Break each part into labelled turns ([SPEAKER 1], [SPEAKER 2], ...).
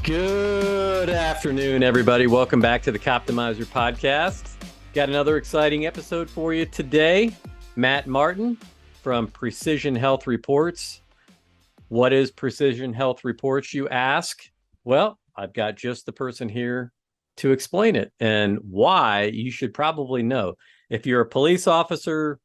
[SPEAKER 1] Good afternoon, everybody. Welcome back to the Coptimizer podcast. Got another exciting episode for you today. Matt Martin from Precision Health Reports. What is Precision Health Reports, you ask? Well, I've got just the person here to explain it and why you should probably know. If you're a police officer,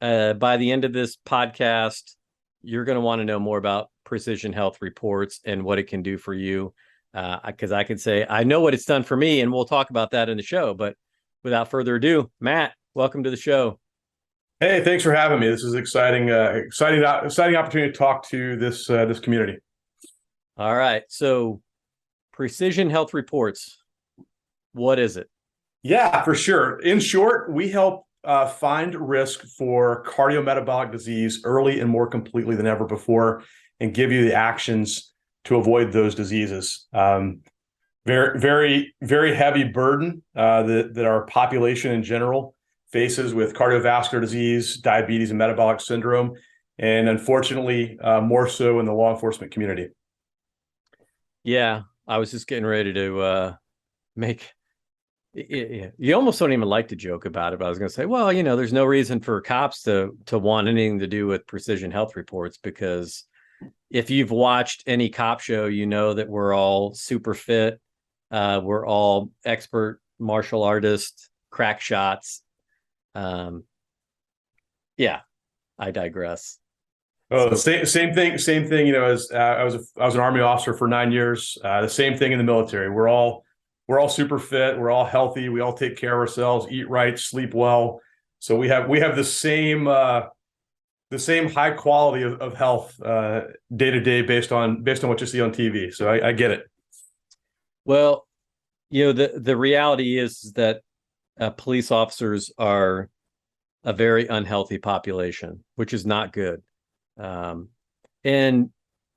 [SPEAKER 1] by the end of this podcast, you're going to want to know more about Precision Health Reports and what it can do for you. Because I can say, I know what it's done for me, and we'll talk about that in the show. But without further ado, Matt, welcome to the show.
[SPEAKER 2] Hey, thanks for having me. This is exciting opportunity to talk to this community.
[SPEAKER 1] All right. So Precision Health Reports, what is it?
[SPEAKER 2] Yeah, for sure. In short, we help find risk for cardiometabolic disease early and more completely than ever before, and give you the actions to avoid those diseases. Very, very, very heavy burden that our population in general faces with cardiovascular disease, diabetes, and metabolic syndrome, and unfortunately, more so in the law enforcement community.
[SPEAKER 1] Yeah, I was just getting ready to make. You almost don't even like to joke about it, but I was going to say, well, there's no reason for cops to want anything to do with Precision Health Reports, because if you've watched any cop show, you know that we're all super fit. We're all expert martial artists, crack shots. Yeah, I digress.
[SPEAKER 2] Oh, same thing. As I was an Army officer for 9 years. The same thing in the military. We're all super fit. We're all healthy. We all take care of ourselves, eat right, sleep well. So we have the same high quality of health day to day based on what you see on TV. So I get it.
[SPEAKER 1] Well, the reality is that police officers are a very unhealthy population, which is not good. And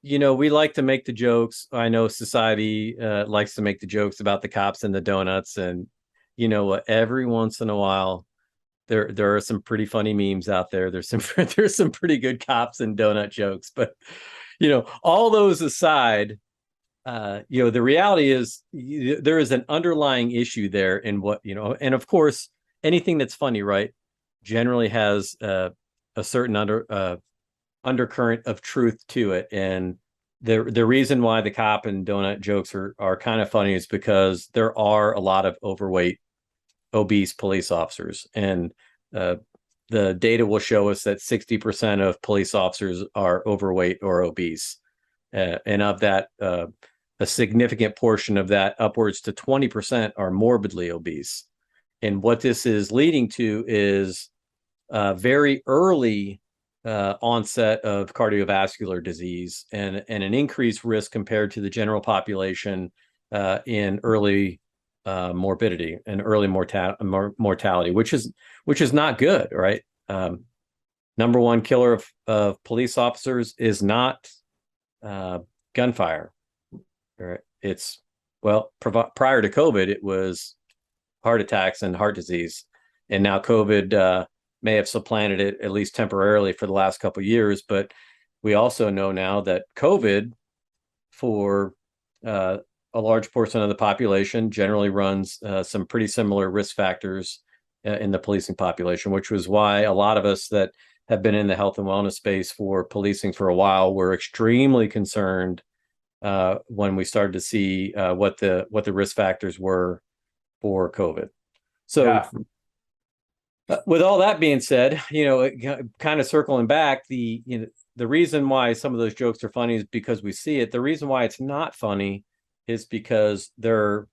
[SPEAKER 1] we like to make the jokes. I know society likes to make the jokes about the cops and the donuts, and every once in a while there are some pretty funny memes out there. There's some pretty good cops and donut jokes, but all those aside, the reality is there is an underlying issue there in what, and of course anything that's funny, right, generally has a certain undercurrent of truth to it. And the reason why the cop and donut jokes are kind of funny is because there are a lot of overweight, obese police officers, and the data will show us that 60% of police officers are overweight or obese, and of that, a significant portion of that, upwards to 20%, are morbidly obese. And what this is leading to is very early onset of cardiovascular disease and an increased risk compared to the general population in early morbidity and early mortality, which is not good, right? Number one killer of police officers is not gunfire. Right? Prior to COVID, it was heart attacks and heart disease, and now COVID may have supplanted it, at least temporarily, for the last couple of years. But we also know now that COVID, for a large portion of the population, generally runs some pretty similar risk factors in the policing population, which was why a lot of us that have been in the health and wellness space for policing for a while were extremely concerned when we started to see what the risk factors were for COVID. So yeah. With all that being said, kind of circling back, the reason why some of those jokes are funny is because we see it. The reason why it's not funny is because there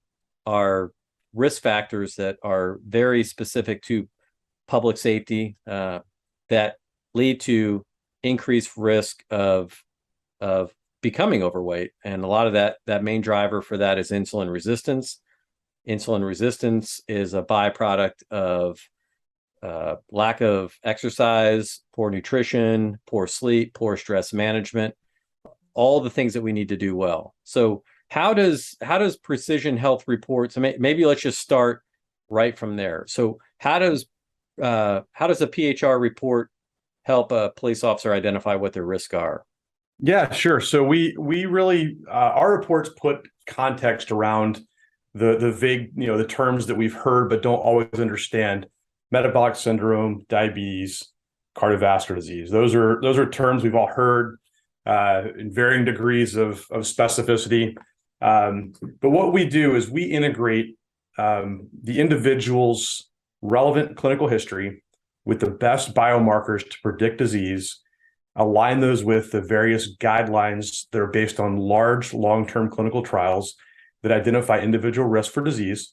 [SPEAKER 1] are risk factors that are very specific to public safety that lead to increased risk of becoming overweight. And a lot of that main driver for that is insulin resistance. Insulin resistance is a byproduct of lack of exercise, poor nutrition, poor sleep, poor stress management, all the things that we need to do well. So how does Precision Health Reports, maybe let's just start right from there. So how does a PHR report help a police officer identify what their risks are?
[SPEAKER 2] Yeah, sure. So we really our reports put context around the vague, the terms that we've heard but don't always understand: metabolic syndrome, diabetes, cardiovascular disease. Those are terms we've all heard in varying degrees of specificity. But what we do is we integrate the individual's relevant clinical history with the best biomarkers to predict disease, align those with the various guidelines that are based on large, long-term clinical trials that identify individual risk for disease,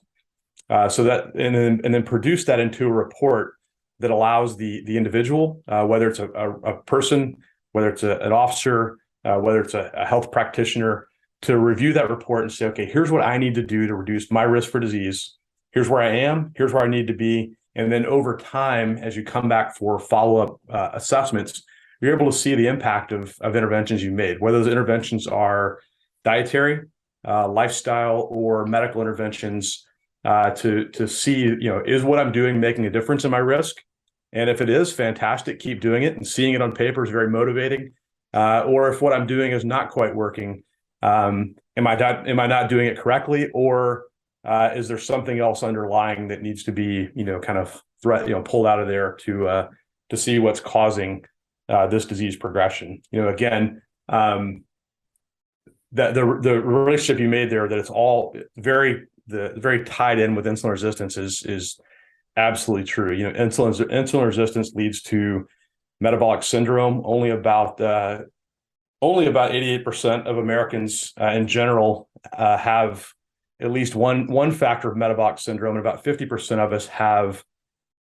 [SPEAKER 2] and then produce that into a report that allows the individual, whether it's a person, whether it's an officer, whether it's a health practitioner, to review that report and say, okay, here's what I need to do to reduce my risk for disease. Here's where I am. Here's where I need to be. And then over time, as you come back for follow-up assessments, you're able to see the impact of interventions you made, whether those interventions are dietary, lifestyle, or medical interventions, to see, is what I'm doing making a difference in my risk? And if it is, fantastic, keep doing it. And seeing it on paper is very motivating. Or if what I'm doing is not quite working, am I not doing it correctly, or is there something else underlying that needs to be, kind of pulled out of there to see what's causing this disease progression? Again, that the relationship you made there, that it's all very tied in with insulin resistance is absolutely true. Insulin resistance leads to metabolic syndrome. Only about 88% of Americans in general have at least one factor of metabolic syndrome, and about 50% of us have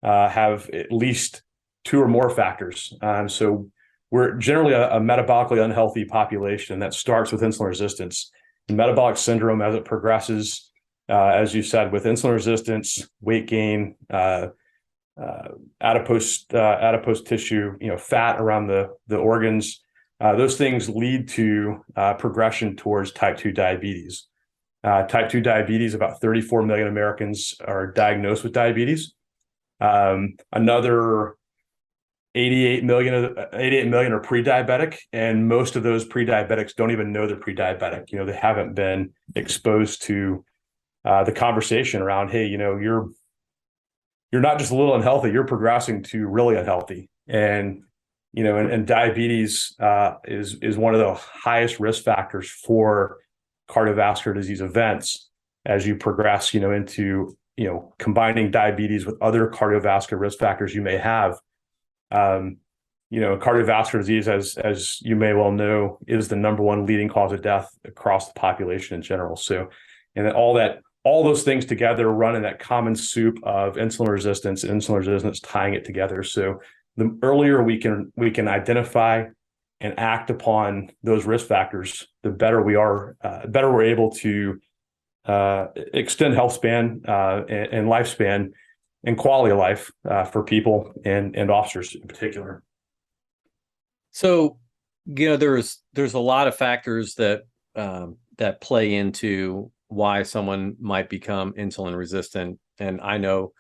[SPEAKER 2] at least two or more factors. So we're generally a metabolically unhealthy population that starts with insulin resistance. And metabolic syndrome, as it progresses, as you said, with insulin resistance, weight gain, adipose tissue, fat around the organs, those things lead to progression towards type 2 diabetes. Type 2 diabetes, about 34 million Americans are diagnosed with diabetes. Another 88 million are pre-diabetic, and most of those pre-diabetics don't even know they're pre-diabetic. They haven't been exposed to the conversation around, hey, you're not just a little unhealthy, you're progressing to really unhealthy. And diabetes is one of the highest risk factors for cardiovascular disease events as you progress, into combining diabetes with other cardiovascular risk factors you may have. Cardiovascular disease, as you may well know, is the number one leading cause of death across the population in general. So, and all those things together run in that common soup of insulin resistance tying it together. So the earlier we can identify and act upon those risk factors, the better we're able to extend health span and lifespan and quality of life for people and officers in particular.
[SPEAKER 1] So, there's a lot of factors that play into why someone might become insulin resistant. And I know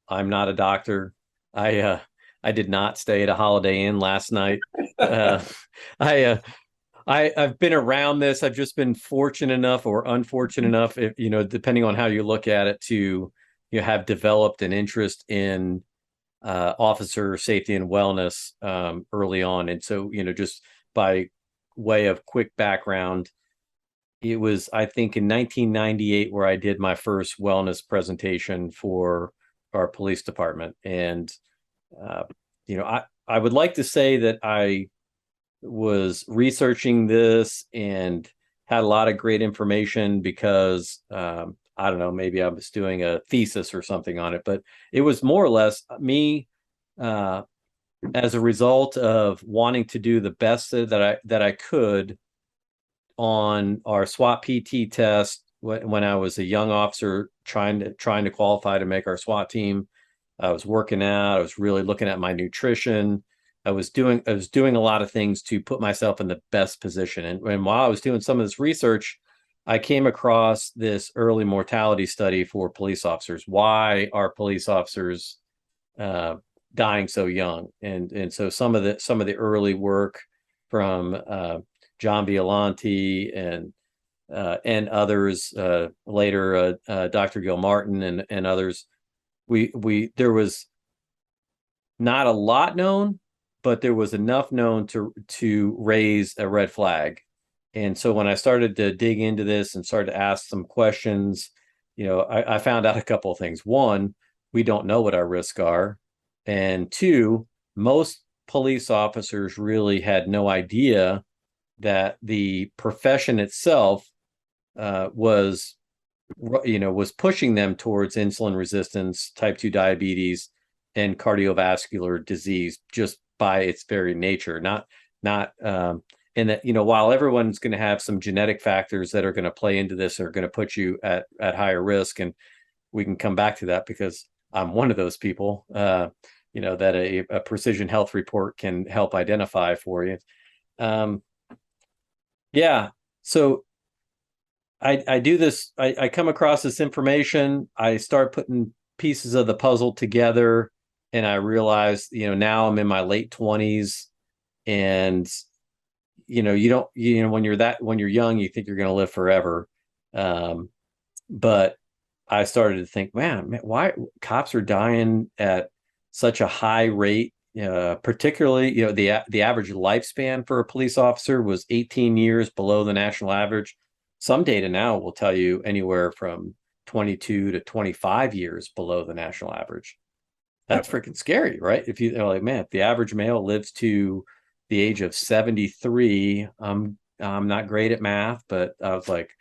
[SPEAKER 1] I'm not a doctor. I did not stay at a Holiday Inn last night. I've been around this. I've just been fortunate enough or unfortunate enough, if, depending on how you look at it, to have developed an interest in officer safety and wellness early on. And so, just by way of quick background, it was, I think, in 1998 where I did my first wellness presentation for our police department. And, I would like to say that I was researching this and had a lot of great information because, I don't know, maybe I was doing a thesis or something on it, but it was more or less me as a result of wanting to do the best that I could on our SWAT PT test when I was a young officer trying to qualify to make our SWAT team. I was working out. I was really looking at my nutrition. I was doing a lot of things to put myself in the best position. And while I was doing some of this research, I came across this early mortality study for police officers. Why are police officers dying so young? And so some of the early work from John Violanti and and others later, Dr. Gil Martin and others, there was not a lot known, but there was enough known to raise a red flag. And so when I started to dig into this and started to ask some questions, I found out a couple of things. One, we don't know what our risks are. And two, most police officers really had no idea that the profession itself was pushing them towards insulin resistance, type 2 diabetes, and cardiovascular disease just by its very nature. Not and that, while everyone's going to have some genetic factors that are going to play into this, are going to put you at higher risk, and we can come back to that because I'm one of those people, that a precision health report can help identify for you. Yeah. So I do this, I come across this information, I start putting pieces of the puzzle together, and I realize, now I'm in my late 20s, and you don't, when you're young, you think you're going to live forever. But I started to think, man, why cops are dying at such a high rate? Particularly, the average lifespan for a police officer was 18 years below the national average. Some data now will tell you anywhere from 22 to 25 years below the national average. That's freaking scary, right? If you're like, man, if the average male lives to the age of 73, I'm not great at math, but I was like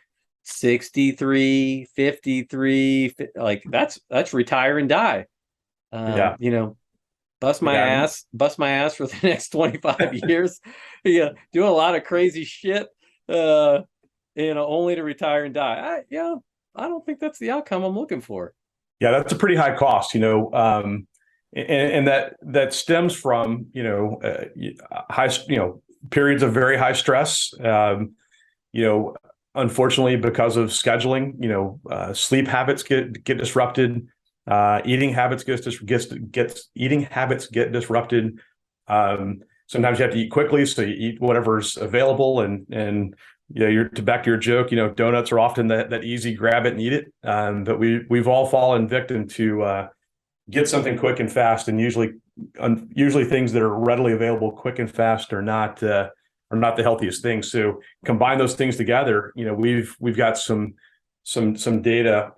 [SPEAKER 1] 63, 53, like that's retire and die.
[SPEAKER 2] Yeah.
[SPEAKER 1] Bust my ass for the next 25 years. Yeah, do a lot of crazy shit, only to retire and die. I don't think that's the outcome I'm looking for.
[SPEAKER 2] Yeah, that's a pretty high cost, and that stems from high periods of very high stress. Unfortunately, because of scheduling, sleep habits get disrupted. Eating habits get disrupted. Sometimes you have to eat quickly, so you eat whatever's available, and you're back to your joke. Donuts are often that easy, grab it and eat it. But we've all fallen victim to get something quick and fast, and usually things that are readily available quick and fast are not the healthiest things. So combine those things together. We've got some data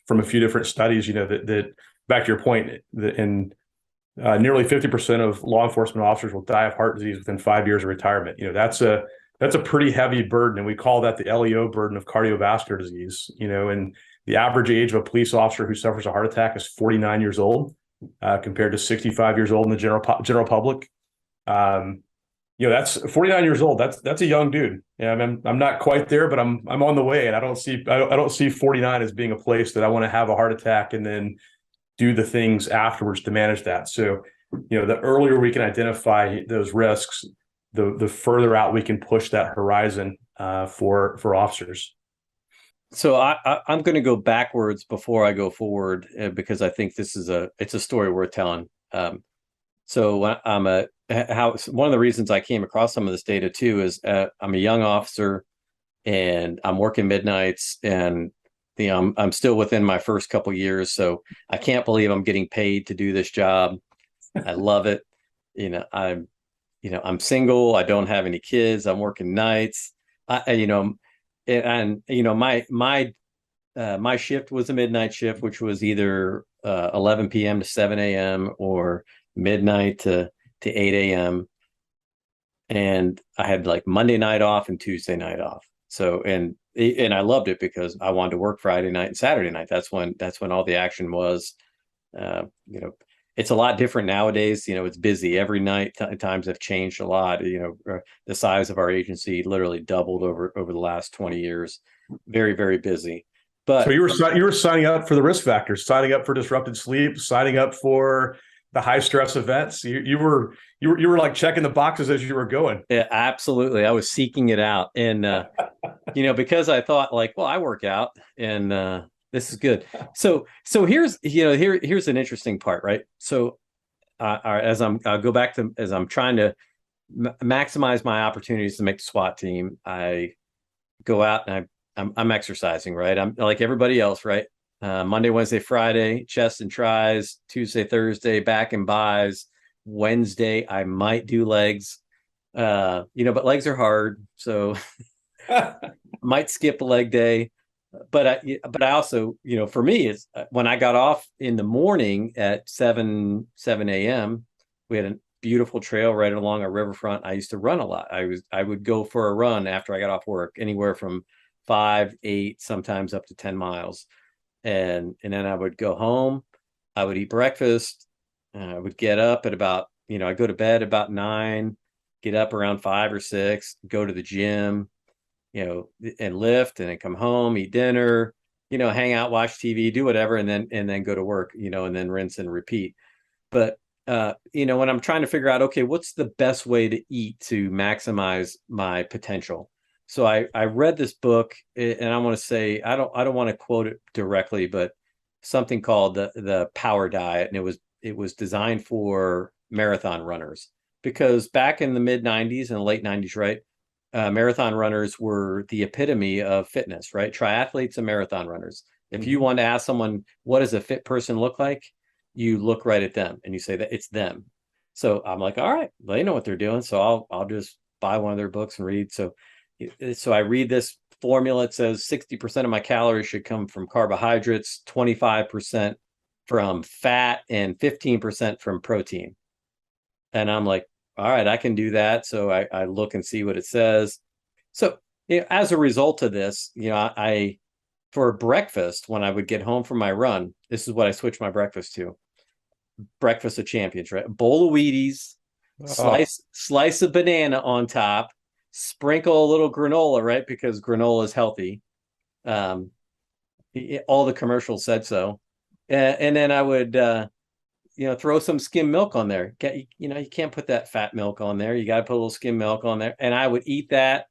[SPEAKER 2] from a few different studies. That back to your point, that in nearly 50% of law enforcement officers will die of heart disease within 5 years of retirement. That's a pretty heavy burden, and we call that the LEO burden of cardiovascular disease. And the average age of a police officer who suffers a heart attack is 49 years old, compared to 65 years old in the general public. That's 49 years old. That's a young dude. Yeah, I'm not quite there, but I'm on the way, and I don't see 49 as being a place that I want to have a heart attack and then do the things afterwards to manage that. So, the earlier we can identify those risks, the further out we can push that horizon for officers.
[SPEAKER 1] So I'm going to go backwards before I go forward, because I think it's a story worth telling. So one of the reasons I came across some of this data too is I'm a young officer, and I'm working midnights, and I'm still within my first couple years, so I can't believe I'm getting paid to do this job. I love it. I'm single. I don't have any kids. I'm working nights. My shift was a midnight shift, which was either 11 p.m. to 7 a.m. or midnight to 8 a.m. And I had like Monday night off and Tuesday night off. So, and I loved it because I wanted to work Friday night and Saturday night. That's when all the action was. It's a lot different nowadays. It's busy every night. Times have changed a lot. The size of our agency literally doubled over the last 20 years. Very, very busy. But
[SPEAKER 2] so you were signing up for the risk factors, signing up for disrupted sleep, signing up for the high stress events. You were like checking the boxes as you were going.
[SPEAKER 1] Yeah, absolutely. I was seeking it out, and because I thought like, well, I work out, and this is good. So here's an interesting part, right? So I'll go back to, as I'm trying to maximize my opportunities to make the SWAT team, I go out and I'm exercising, right? I'm like everybody else, right? Monday, Wednesday, Friday, chest and tries. Tuesday, Thursday, back and buys. Wednesday, I might do legs. But legs are hard, so might skip a leg day. But I also, for me, it's when I got off in the morning at 7 a.m. We had a beautiful trail right along a riverfront. I used to run a lot. I would go for a run after I got off work, anywhere from 5, 8, sometimes up to 10 miles. And then I would go home. I would eat breakfast. I would get up at about, I go to bed about 9, get up around 5 or 6, go to the gym, and lift, and then come home, eat dinner, hang out, watch TV, do whatever, and then go to work, and then rinse and repeat. But when I'm trying to figure out, okay, what's the best way to eat to maximize my potential? So I read this book, and I want to say, I don't want to quote it directly, but something called the Power Diet, and it was designed for marathon runners, because back in the mid 90s and late 90s, right? Marathon runners were the epitome of fitness, right? Triathletes and marathon runners. If you want to ask someone, what does a fit person look like? You look right at them and you say that it's them. So I'm like, all right, they know what they're doing. So I'll just buy one of their books and read. So I read this formula. It says 60% of my calories should come from carbohydrates, 25% from fat, and 15% from protein. And I'm like, all right, I can do that. So I look and see what it says. So, as a result of this, I for breakfast, when I would get home from my run, this is what I switched my breakfast to: breakfast of champions, right? Bowl of Wheaties,
[SPEAKER 2] Oh,
[SPEAKER 1] slice of banana on top, sprinkle a little granola, right? Because granola is healthy. Um, all the commercials said so. And then I would throw some skim milk on there. You can't put that fat milk on there. You got to put a little skim milk on there. And I would eat that.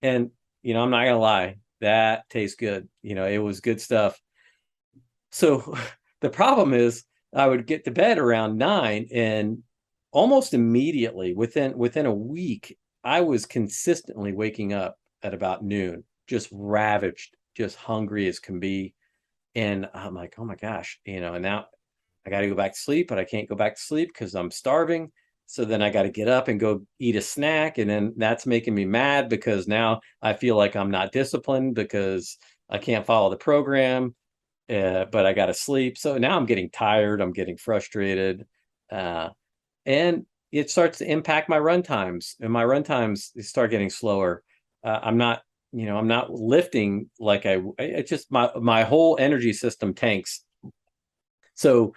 [SPEAKER 1] And, I'm not going to lie, that tastes good. It was good stuff. So the problem is I would get to bed around 9, and almost immediately within a week, I was consistently waking up at about noon, just ravaged, just hungry as can be. And I'm like, oh my gosh, and now I got to go back to sleep, but I can't go back to sleep because I'm starving. So then I got to get up and go eat a snack. And then that's making me mad because now I feel like I'm not disciplined because I can't follow the program, but I got to sleep. So now I'm getting tired. I'm getting frustrated. Uh, and it starts to impact my run times, and my run times start getting slower. I'm not lifting like it's just my whole energy system tanks. So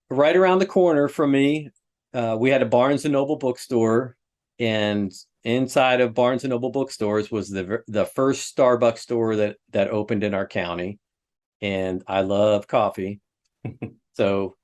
[SPEAKER 1] right around the corner from me, we had a Barnes and Noble bookstore, and inside of Barnes and Noble bookstores was the first Starbucks store that opened in our county. And I love coffee, so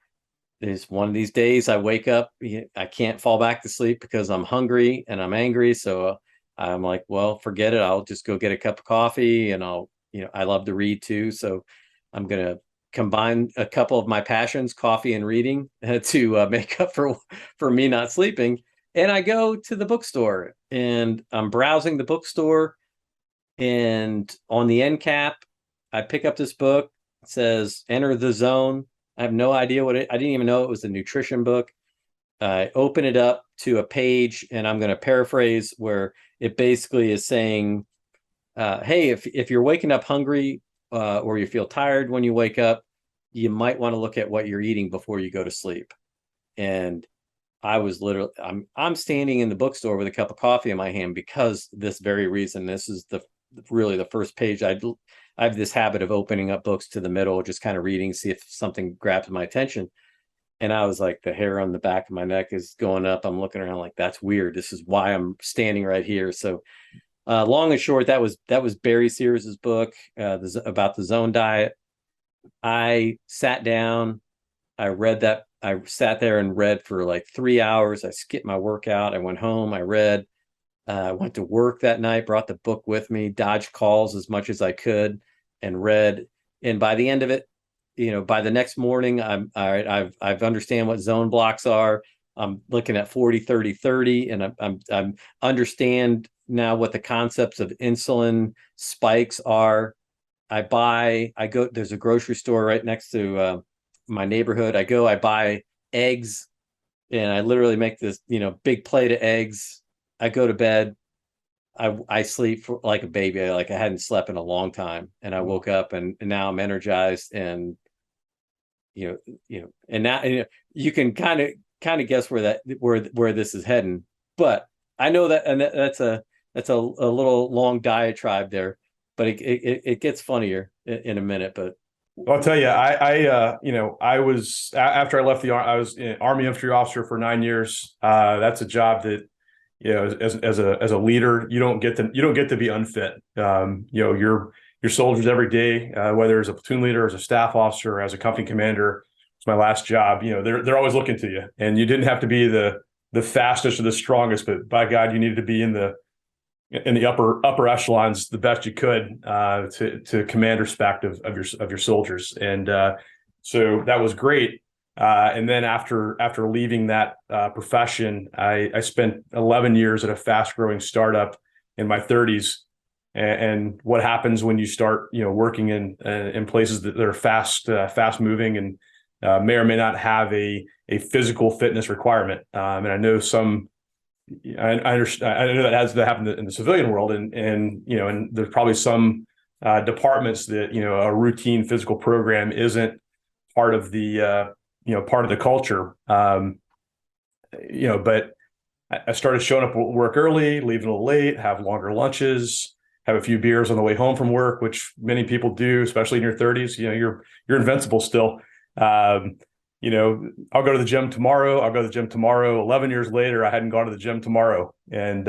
[SPEAKER 1] there's one of these days I wake up, I can't fall back to sleep because I'm hungry and I'm angry. So I'm like, well, forget it. I'll just go get a cup of coffee, and I love to read too. So I'm gonna combine a couple of my passions, coffee and reading, to make up for me not sleeping. And I go to the bookstore and I'm browsing the bookstore, and on the end cap, I pick up this book. It says "Enter the Zone." I have no idea I didn't even know it was a nutrition book. I open it up to a page, and I'm going to paraphrase, where it basically is saying, hey, if you're waking up hungry, or you feel tired when you wake up, you might want to look at what you're eating before you go to sleep. And I'm standing in the bookstore with a cup of coffee in my hand because this very reason. This is really the first page. I have this habit of opening up books to the middle, just kind of reading, see if something grabs my attention. And I was like, the hair on the back of my neck is going up. I'm looking around like, that's weird. This is why I'm standing right here. So long and short, that was Barry Sears's book, about the zone diet. I sat down, I read that. I sat there and read for like 3 hours. I skipped my workout. I went home. I read. I went to work that night, brought the book with me, dodged calls as much as I could, and read. And by the end of it, by the next morning, I'm all right. I've understand what zone blocks are. I'm looking at 40, 30, 30, and I'm understand now what the concepts of insulin spikes are. There's a grocery store right next to my neighborhood. I buy eggs, and I literally make this, big plate of eggs. I go to bed. I sleep for like a baby. Like I hadn't slept in a long time, and I woke up, and now I'm energized, and and now you can kind of guess where this is heading. But I know that, and that's a little long diatribe there, but it gets funnier in a minute. But
[SPEAKER 2] I'll tell you, I was after I left I was an Army Infantry Officer for 9 years. That's a job that, as a leader, you don't get to be unfit. Your soldiers every day, whether as a platoon leader, as a staff officer, or as a company commander. It's my last job. They're always looking to you, and you didn't have to be the fastest or the strongest, but by God, you needed to be in the upper echelons the best you could to command respect of your soldiers. And so that was great. And then after leaving that profession, I spent 11 years at a fast growing startup in my 30s. And what happens when you start working in places that are fast moving and may or may not have a physical fitness requirement. And I know I understand. I know that happened in the civilian world, and there's probably some departments that a routine physical program isn't part of the culture. But I started showing up at work early, leaving a little late, have longer lunches, have a few beers on the way home from work, which many people do, especially in your 30s. You're invincible still. I'll go to the gym tomorrow. 11 years later, I hadn't gone to the gym tomorrow, and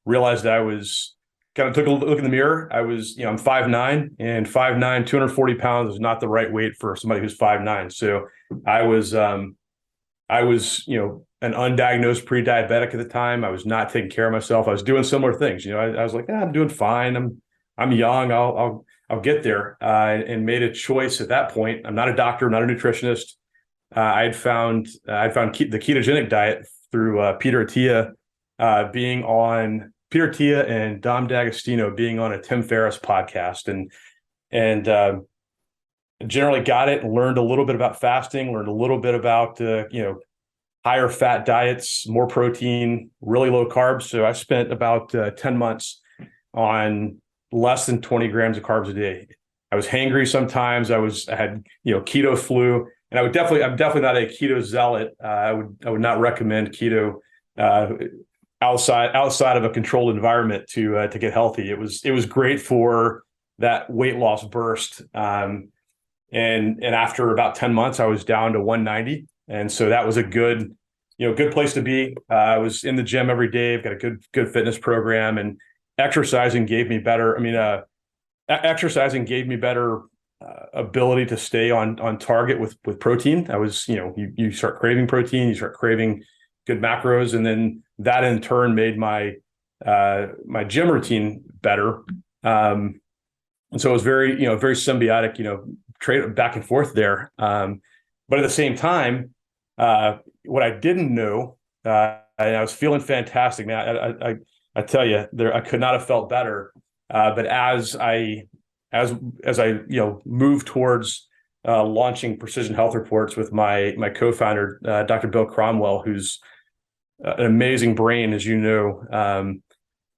[SPEAKER 2] realized I was kind of took a look in the mirror. I'm 5'9", and 5'9", 240 pounds is not the right weight for somebody who's 5'9". So I was an undiagnosed pre-diabetic at the time. I was not taking care of myself. I was doing similar things. I was like, I'm doing fine. I'm young. I'll get there. And made a choice at that point. I'm not a doctor, not a nutritionist. I'd found the ketogenic diet through Peter Attia and Dom D'Agostino being on a Tim Ferriss podcast, and generally got it and learned a little bit about fasting, learned a little bit about higher fat diets, more protein, really low carbs. So I spent about 10 months on less than 20 grams of carbs a day. I was hangry sometimes. I had keto flu. And I'm definitely not a keto zealot. I would not recommend keto outside of a controlled environment to get healthy. It was great for that weight loss burst. And after about 10 months, I was down to 190, and so that was a good place to be. I was in the gym every day. I've got a good fitness program, and exercising gave me better. Exercising gave me better ability to stay on target with protein. I was, you start craving protein, you start craving good macros, and then that in turn made my gym routine better. And so it was very symbiotic, trade back and forth there. But at the same time, what I didn't know, and I was feeling fantastic, man. I tell you, I could not have felt better. But as I move towards launching Precision Health Reports with my co-founder, Dr. Bill Cromwell, who's an amazing brain, as you know,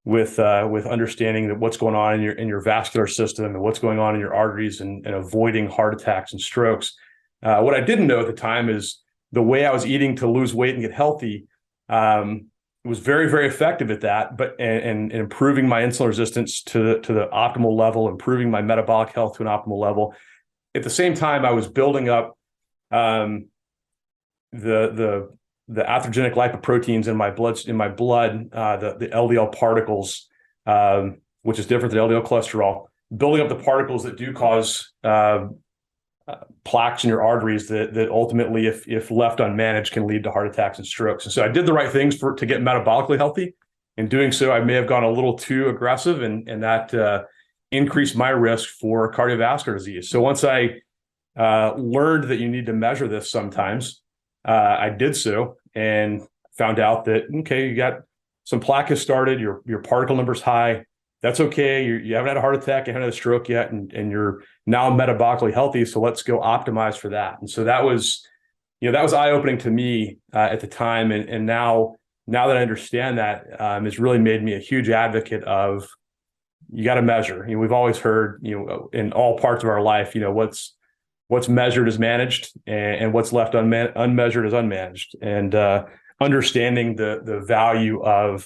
[SPEAKER 2] with understanding that what's going on in your vascular system and what's going on in your arteries and avoiding heart attacks and strokes. What I didn't know at the time is the way I was eating to lose weight and get healthy was very, very effective at that, but and improving my insulin resistance to the optimal level, improving my metabolic health to an optimal level. At the same time, I was building up the atherogenic lipoproteins in my blood, the LDL particles, which is different than LDL cholesterol, building up the particles that do cause plaques in your arteries that ultimately, if left unmanaged, can lead to heart attacks and strokes. And so I did the right things to get metabolically healthy. In doing so, I may have gone a little too aggressive, and that increased my risk for cardiovascular disease. So once I learned that you need to measure this sometimes, I did so and found out that, okay, you got some plaque has started, your particle number's high. That's okay. You haven't had a heart attack, you haven't had a stroke yet, and you're now metabolically healthy. So let's go optimize for that. And so that was, that was eye-opening to me at the time. And now that I understand that, it's really made me a huge advocate of, you got to measure. We've always heard, in all parts of our life, what's measured is managed, and what's left unmeasured is unmanaged. And understanding the value of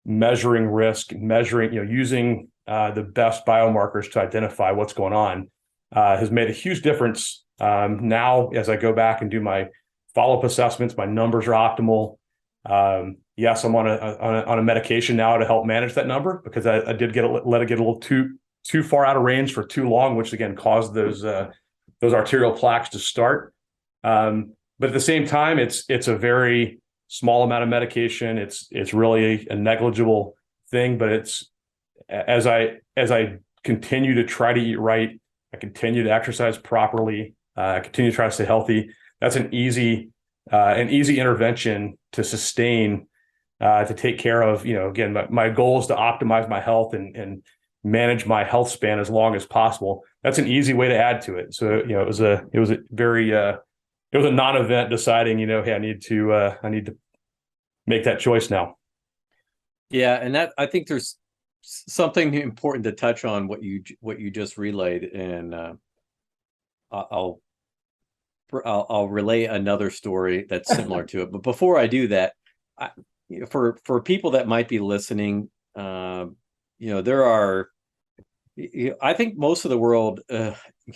[SPEAKER 2] measuring risk, using the best biomarkers to identify what's going on has made a huge difference. Now, as I go back and do my follow-up assessments, my numbers are optimal. Yes, I'm on a medication now to help manage that number, because I did let it get a little too far out of range for too long, which again caused those arterial plaques to start. But at the same time, it's a very small amount of medication. It's really a negligible thing, but it's as I continue to try to eat right, I continue to exercise properly, I continue to try to stay healthy. That's an easy intervention to sustain, to take care of. Again, my goal is to optimize my health and manage my health span as long as possible. That's an easy way to add to it. So it was a non-event deciding, hey, I need to make that choice now.
[SPEAKER 1] Yeah, and that, I think there's something important to touch on what you just relayed, and I'll relay another story that's similar to it. But before I do that, for people that might be listening, there are, I think most of the world,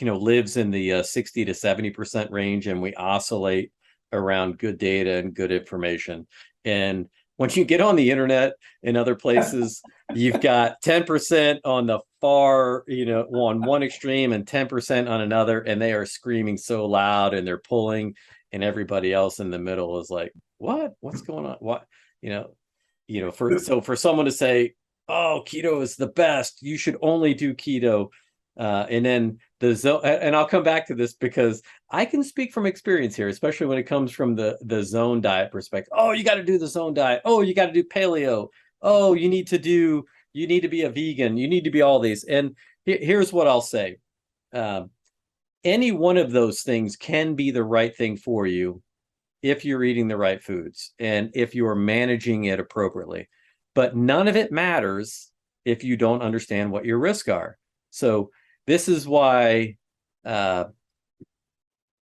[SPEAKER 1] lives in the 60 to 70% range, and we oscillate around good data and good information. And when you get on the internet and other places, you've got 10% on the far, on one extreme and 10% on another, and they are screaming so loud and they're pulling, and everybody else in the middle is like, what's going on? What, for someone to say, oh, keto is the best, you should only do keto. And then the zone, and I'll come back to this because I can speak from experience here, especially when it comes from the zone diet perspective. Oh, you got to do the zone diet. Oh, you got to do paleo. Oh, you need to be a vegan. You need to be all these. And here's what I'll say. Any one of those things can be the right thing for you if you're eating the right foods and if you are managing it appropriately. But none of it matters if you don't understand what your risks are. So this is why the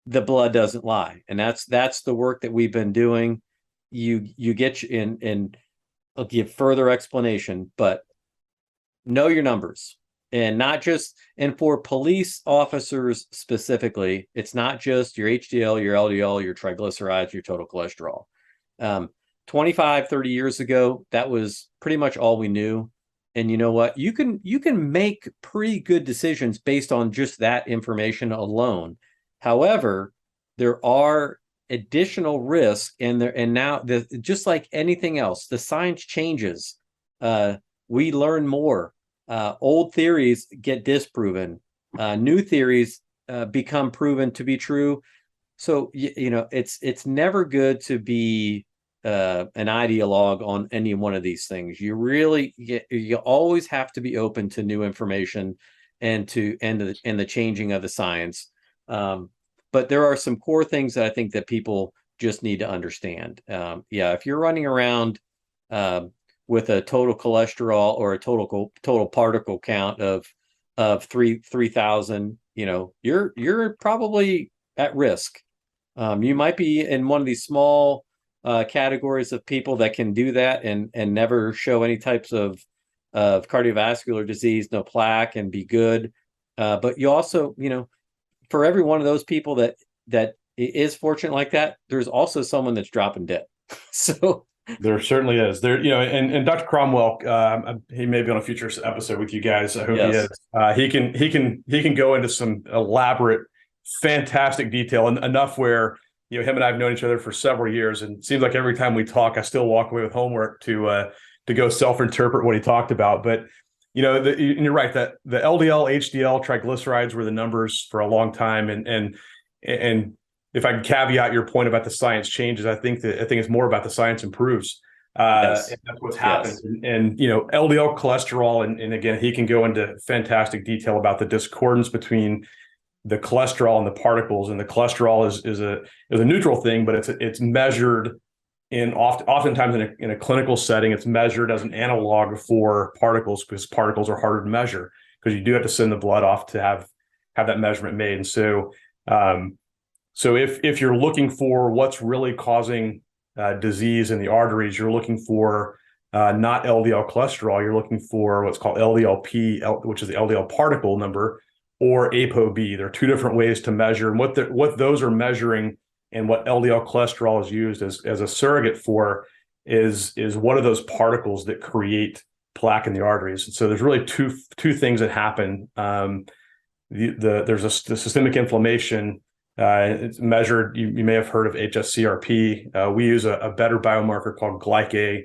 [SPEAKER 1] blood doesn't lie. And that's the work that we've been doing. You get in, and I'll give further explanation, but know your numbers. And not just, and for police officers specifically, it's not just your HDL, your LDL, your triglycerides, your total cholesterol. 25, 30 years ago, that was pretty much all we knew. And you know what? You can make pretty good decisions based on just that information alone. However, there are additional risks, and now just like anything else, the science changes. We learn more. Old theories get disproven. New theories become proven to be true. So it's never good to be an ideologue on any one of these things. You always have to be open to new information and the changing of the science. But there are some core things that I think that people just need to understand. If you're running around with a total cholesterol or a total particle count of 3,000, you're probably at risk. You might be in one of these small categories of people that can do that and never show any types of cardiovascular disease, no plaque, and be good. But you also, for every one of those people that is fortunate like that, there's also someone that's dropping dead. So
[SPEAKER 2] there certainly is. And Dr. Cromwell, he may be on a future episode with you guys. I hope he is. He can go into some elaborate, fantastic detail, and enough where him and I have known each other for several years, and it seems like every time we talk, I still walk away with homework to go self-interpret what he talked about. But and you're right that the LDL, HDL, triglycerides were the numbers for a long time, and if I can caveat your point about the science changes, I think it's more about the science improves.
[SPEAKER 1] Yes.
[SPEAKER 2] And that's what's happened.
[SPEAKER 1] Yes.
[SPEAKER 2] And LDL cholesterol, and again, he can go into fantastic detail about the discordance between the cholesterol and the particles. And the cholesterol is a neutral thing, but it's measured oftentimes in a clinical setting. It's measured as an analog for particles, because particles are harder to measure, because you do have to send the blood off to have that measurement made. And so if you're looking for what's really causing disease in the arteries, you're looking for not LDL cholesterol. You're looking for what's called LDLP, which is the LDL particle number, or ApoB. There are two different ways to measure, and what those are measuring, and what LDL cholesterol is used as a surrogate for is what are those particles that create plaque in the arteries. And so there's really two things that happen. There's the systemic inflammation. It's measured. You may have heard of HSCRP. We use a better biomarker called glyca,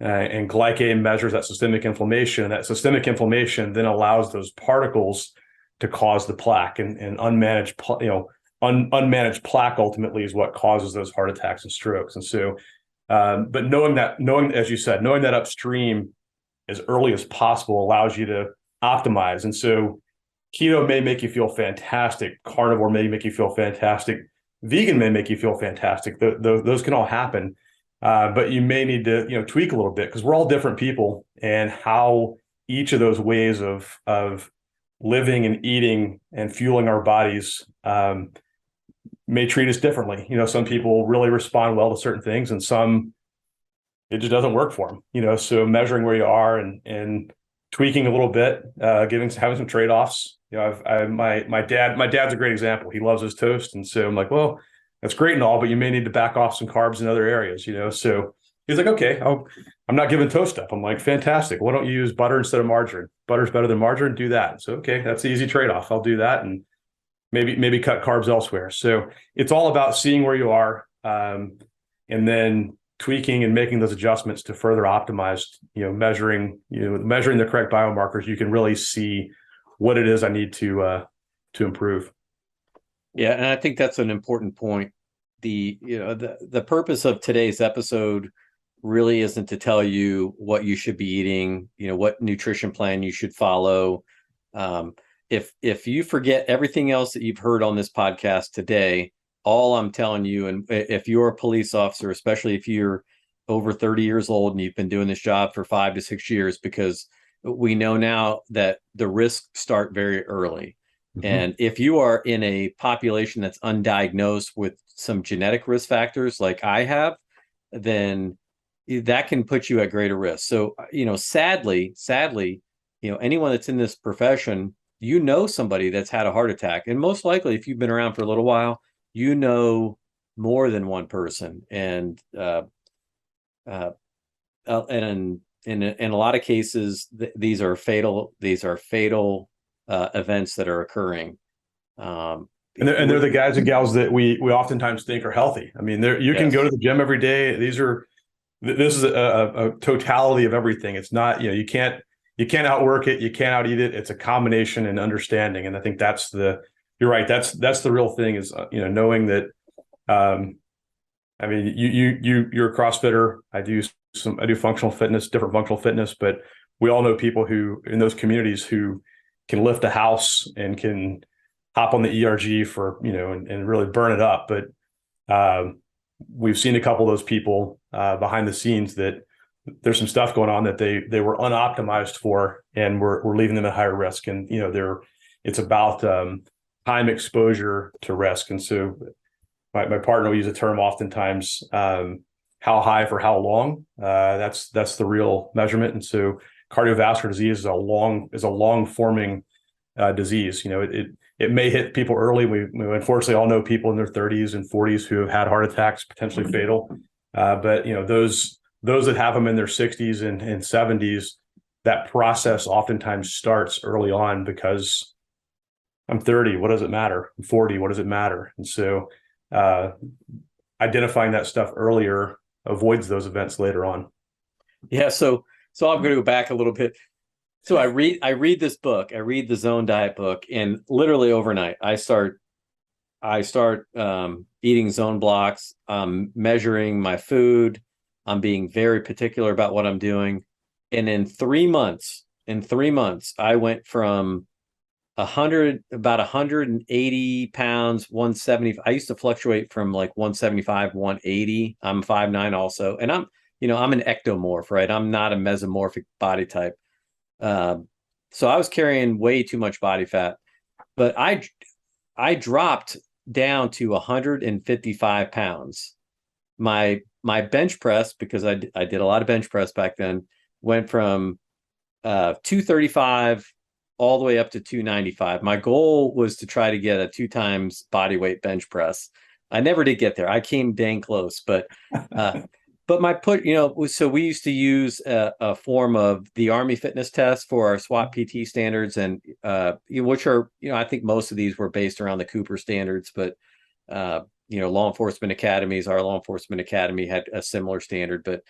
[SPEAKER 2] and glyca measures that systemic inflammation. And that systemic inflammation then allows those particles to cause the plaque, and unmanaged unmanaged plaque ultimately is what causes those heart attacks and strokes. And so, but knowing as you said, knowing that upstream as early as possible allows you to optimize. And so keto may make you feel fantastic. Carnivore may make you feel fantastic. Vegan may make you feel fantastic. Those can all happen. But you may need to, tweak a little bit, because we're all different people, and how each of those ways of living and eating and fueling our bodies may treat us differently. Some people really respond well to certain things, and some it just doesn't work for them. So measuring where you are and tweaking a little bit, having some trade-offs. My dad's a great example. He loves his toast, and so I'm like, well, that's great and all, but you may need to back off some carbs in other areas. So he's like, okay, I'm not giving toast up. I'm like, fantastic. Why don't you use butter instead of margarine? Butter's better than margarine. Do that. So okay, that's the easy trade-off. I'll do that, and maybe cut carbs elsewhere. So it's all about seeing where you are, and then tweaking and making those adjustments to further optimize. Measuring the correct biomarkers, you can really see what it is I need to improve.
[SPEAKER 1] Yeah, and I think that's an important point. The purpose of today's episode really isn't to tell you what you should be eating, what nutrition plan you should follow. If you forget everything else that you've heard on this podcast today, all I'm telling you, and if you're a police officer, especially if you're over 30 years old and you've been doing this job for 5 to 6 years, because we know now that the risks start very early. Mm-hmm. And if you are in a population that's undiagnosed with some genetic risk factors like I have, then that can put you at greater risk. So, sadly, anyone that's in this profession, somebody that's had a heart attack. And most likely, if you've been around for a little while, more than one person. And in a lot of cases, these are fatal events that are occurring.
[SPEAKER 2] And they're the guys and gals that we oftentimes think are healthy. I mean, you can go to the gym every day. This is a totality of everything. It's not, you can't outwork it. You can't out eat it. It's a combination and understanding. And I think you're right. That's the real thing is, knowing that, you're a CrossFitter. I do functional fitness, different functional fitness, but we all know people who in those communities who can lift a house and can hop on the ERG for, and really burn it up. But we've seen a couple of those people behind the scenes that there's some stuff going on that they were unoptimized for, and we're leaving them at higher risk. And, it's about time exposure to risk. And so my partner will use a term oftentimes, how high for how long. That's the real measurement. And so cardiovascular disease is a long forming disease. It may hit people early. We unfortunately all know people in their 30s and 40s who have had heart attacks, potentially fatal. But those that have them in their 60s and 70s, that process oftentimes starts early on, because I'm 30. What does it matter? I'm 40. What does it matter? And so identifying that stuff earlier avoids those events later on.
[SPEAKER 1] Yeah. So I'm going to go back a little bit. So I read this book. I read the Zone Diet book, and literally overnight, I start eating Zone blocks, measuring my food, I'm being very particular about what I'm doing. And in 3 months, I went from about 180 pounds, 170. I used to fluctuate from like 175, 180. I'm 5'9" also. And I'm an ectomorph, right? I'm not a mesomorphic body type. So I was carrying way too much body fat, but I dropped down to 155 pounds. My bench press, because I did a lot of bench press back then, went from 235 all the way up to 295. My goal was to try to get a 2 times body weight bench press. I never did get there. I came dang close, but so we used to use a form of the Army fitness test for our SWAT PT standards, and which are, I think most of these were based around the Cooper standards, but law enforcement academies, our law enforcement academy had a similar standard, but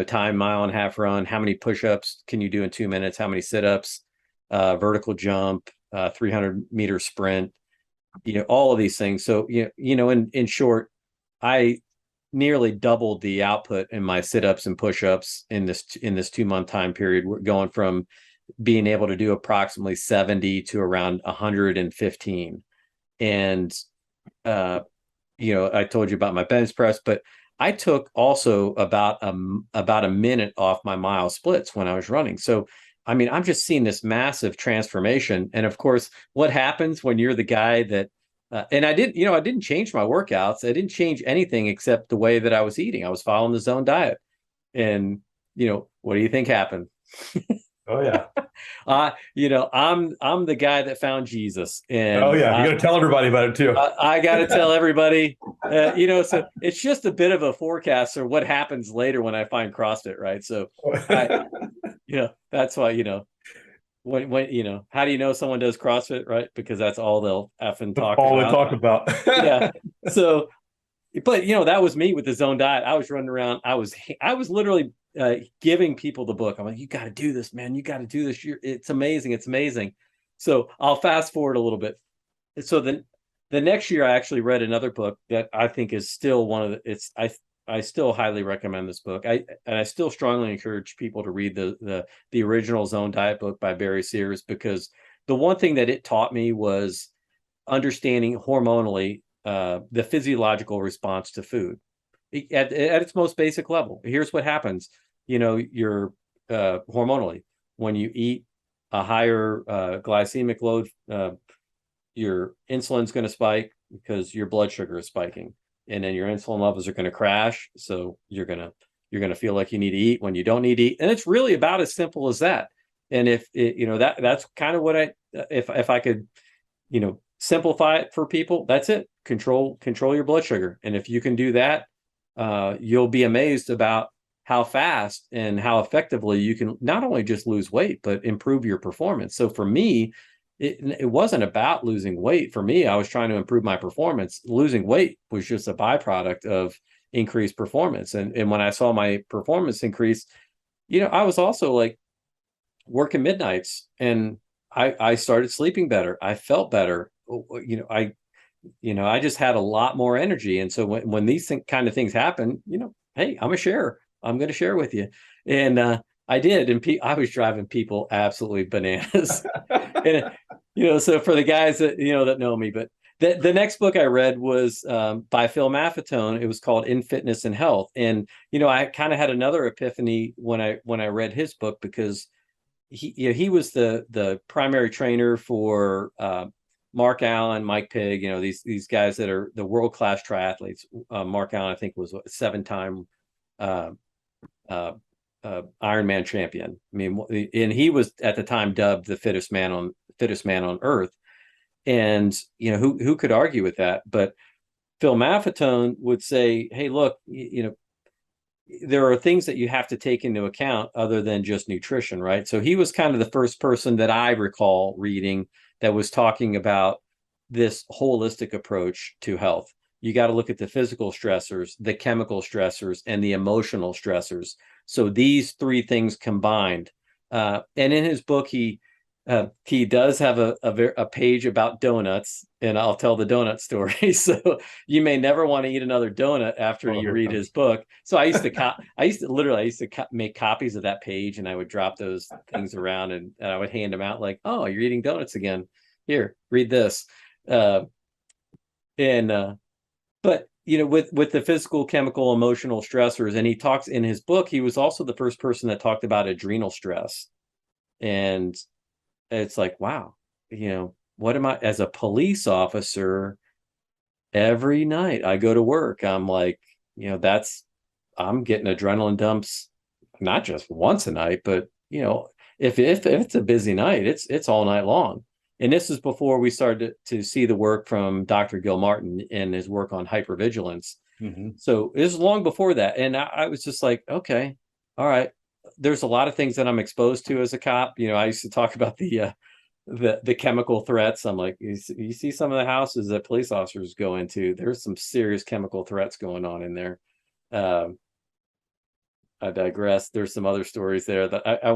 [SPEAKER 1] time, mile and a half run, how many push-ups can you do in 2 minutes, how many sit-ups, vertical jump, 300-meter sprint, all of these things. So, in short, I nearly doubled the output in my sit-ups and push-ups in this 2-month time period. We're going from being able to do approximately 70 to around 115. And I told you about my bench press, but I took also about a minute off my mile splits when I was running. So I mean, I'm just seeing this massive transformation. And of course, what happens when you're the guy that and I didn't change my workouts. I didn't change anything except the way that I was eating. I was following the zone diet. And what do you think happened?
[SPEAKER 2] Oh yeah.
[SPEAKER 1] I'm the guy that found Jesus, and
[SPEAKER 2] Oh yeah, you got to tell everybody about it too.
[SPEAKER 1] I got to tell everybody, so it's just a bit of a forecast for what happens later when I find CrossFit, right? So that's why, when how do you know someone does CrossFit, right? Because that's all they'll effing talk
[SPEAKER 2] all
[SPEAKER 1] about.
[SPEAKER 2] they talk about.
[SPEAKER 1] Yeah. So, but that was me with the zone diet. I was running around. I was literally giving people the book. I'm like, you got to do this, man. You got to do this. It's amazing. It's amazing. So I'll fast forward a little bit. So the next year, I actually read another book that I think is still one of the. I still highly recommend this book. I still strongly encourage people to read the original Zone Diet book by Barry Sears, because the one thing that it taught me was understanding hormonally the physiological response to food at its most basic level. Here's what happens. You're hormonally, when you eat a higher glycemic load, your insulin's going to spike because your blood sugar is spiking, and then your insulin levels are going to crash. So you're going to feel like you need to eat when you don't need to eat. And it's really about as simple as that. And if that's kind of what if I could, simplify it for people, that's it. Control your blood sugar. And if you can do that, you'll be amazed about how fast and how effectively you can not only just lose weight, but improve your performance. So for me, it wasn't about losing weight. For me, I was trying to improve my performance. Losing weight was just a byproduct of increased performance. And when I saw my performance increase, I was also like working midnights, and I started sleeping better. I felt better. I just had a lot more energy. And so when these kind of things happen, hey, I'm a sharer. I'm going to share with you. And I did. And I was driving people absolutely bananas. And, so for the guys that, that know me, but the next book I read was by Phil Maffetone. It was called In Fitness and Health. And, I kind of had another epiphany when I read his book, because he was the primary trainer for Mark Allen, Mike Pigg, these guys that are the world-class triathletes. Mark Allen, I think, was a 7-time Ironman champion. I mean, and he was at the time dubbed the fittest man on earth. And who could argue with that? But Phil Maffetone would say, hey, look, there are things that you have to take into account other than just nutrition, right? So he was kind of the first person that I recall reading that was talking about this holistic approach to health. You got to look at the physical stressors, the chemical stressors, and the emotional stressors. So these three things combined. And in his book, he He does have a page about donuts, and I'll tell the donut story. So you may never want to eat another donut after
[SPEAKER 2] Oh,
[SPEAKER 1] you
[SPEAKER 2] here it
[SPEAKER 1] read
[SPEAKER 2] comes.
[SPEAKER 1] his book. So I used to make copies of that page, and I would drop those things around, and I would hand them out like, "Oh, you're eating donuts again. Here, read this." Uh, and But with the physical, chemical, emotional stressors, and he talks in his book, he was also the first person that talked about adrenal stress. And it's like, wow, what am I, as a police officer, every night I go to work, I'm like, that's, I'm getting adrenaline dumps, not just once a night, but if it's a busy night, it's all night long. And this is before we started to see the work from Dr. Gil Martin and his work on hypervigilance.
[SPEAKER 2] Hmm.
[SPEAKER 1] So it was long before that. And I was just like, okay, all right. There's a lot of things that I'm exposed to as a cop. I used to talk about the chemical threats. I'm like, you see some of the houses that police officers go into, there's some serious chemical threats going on in there. Um, I digress. There's some other stories there that I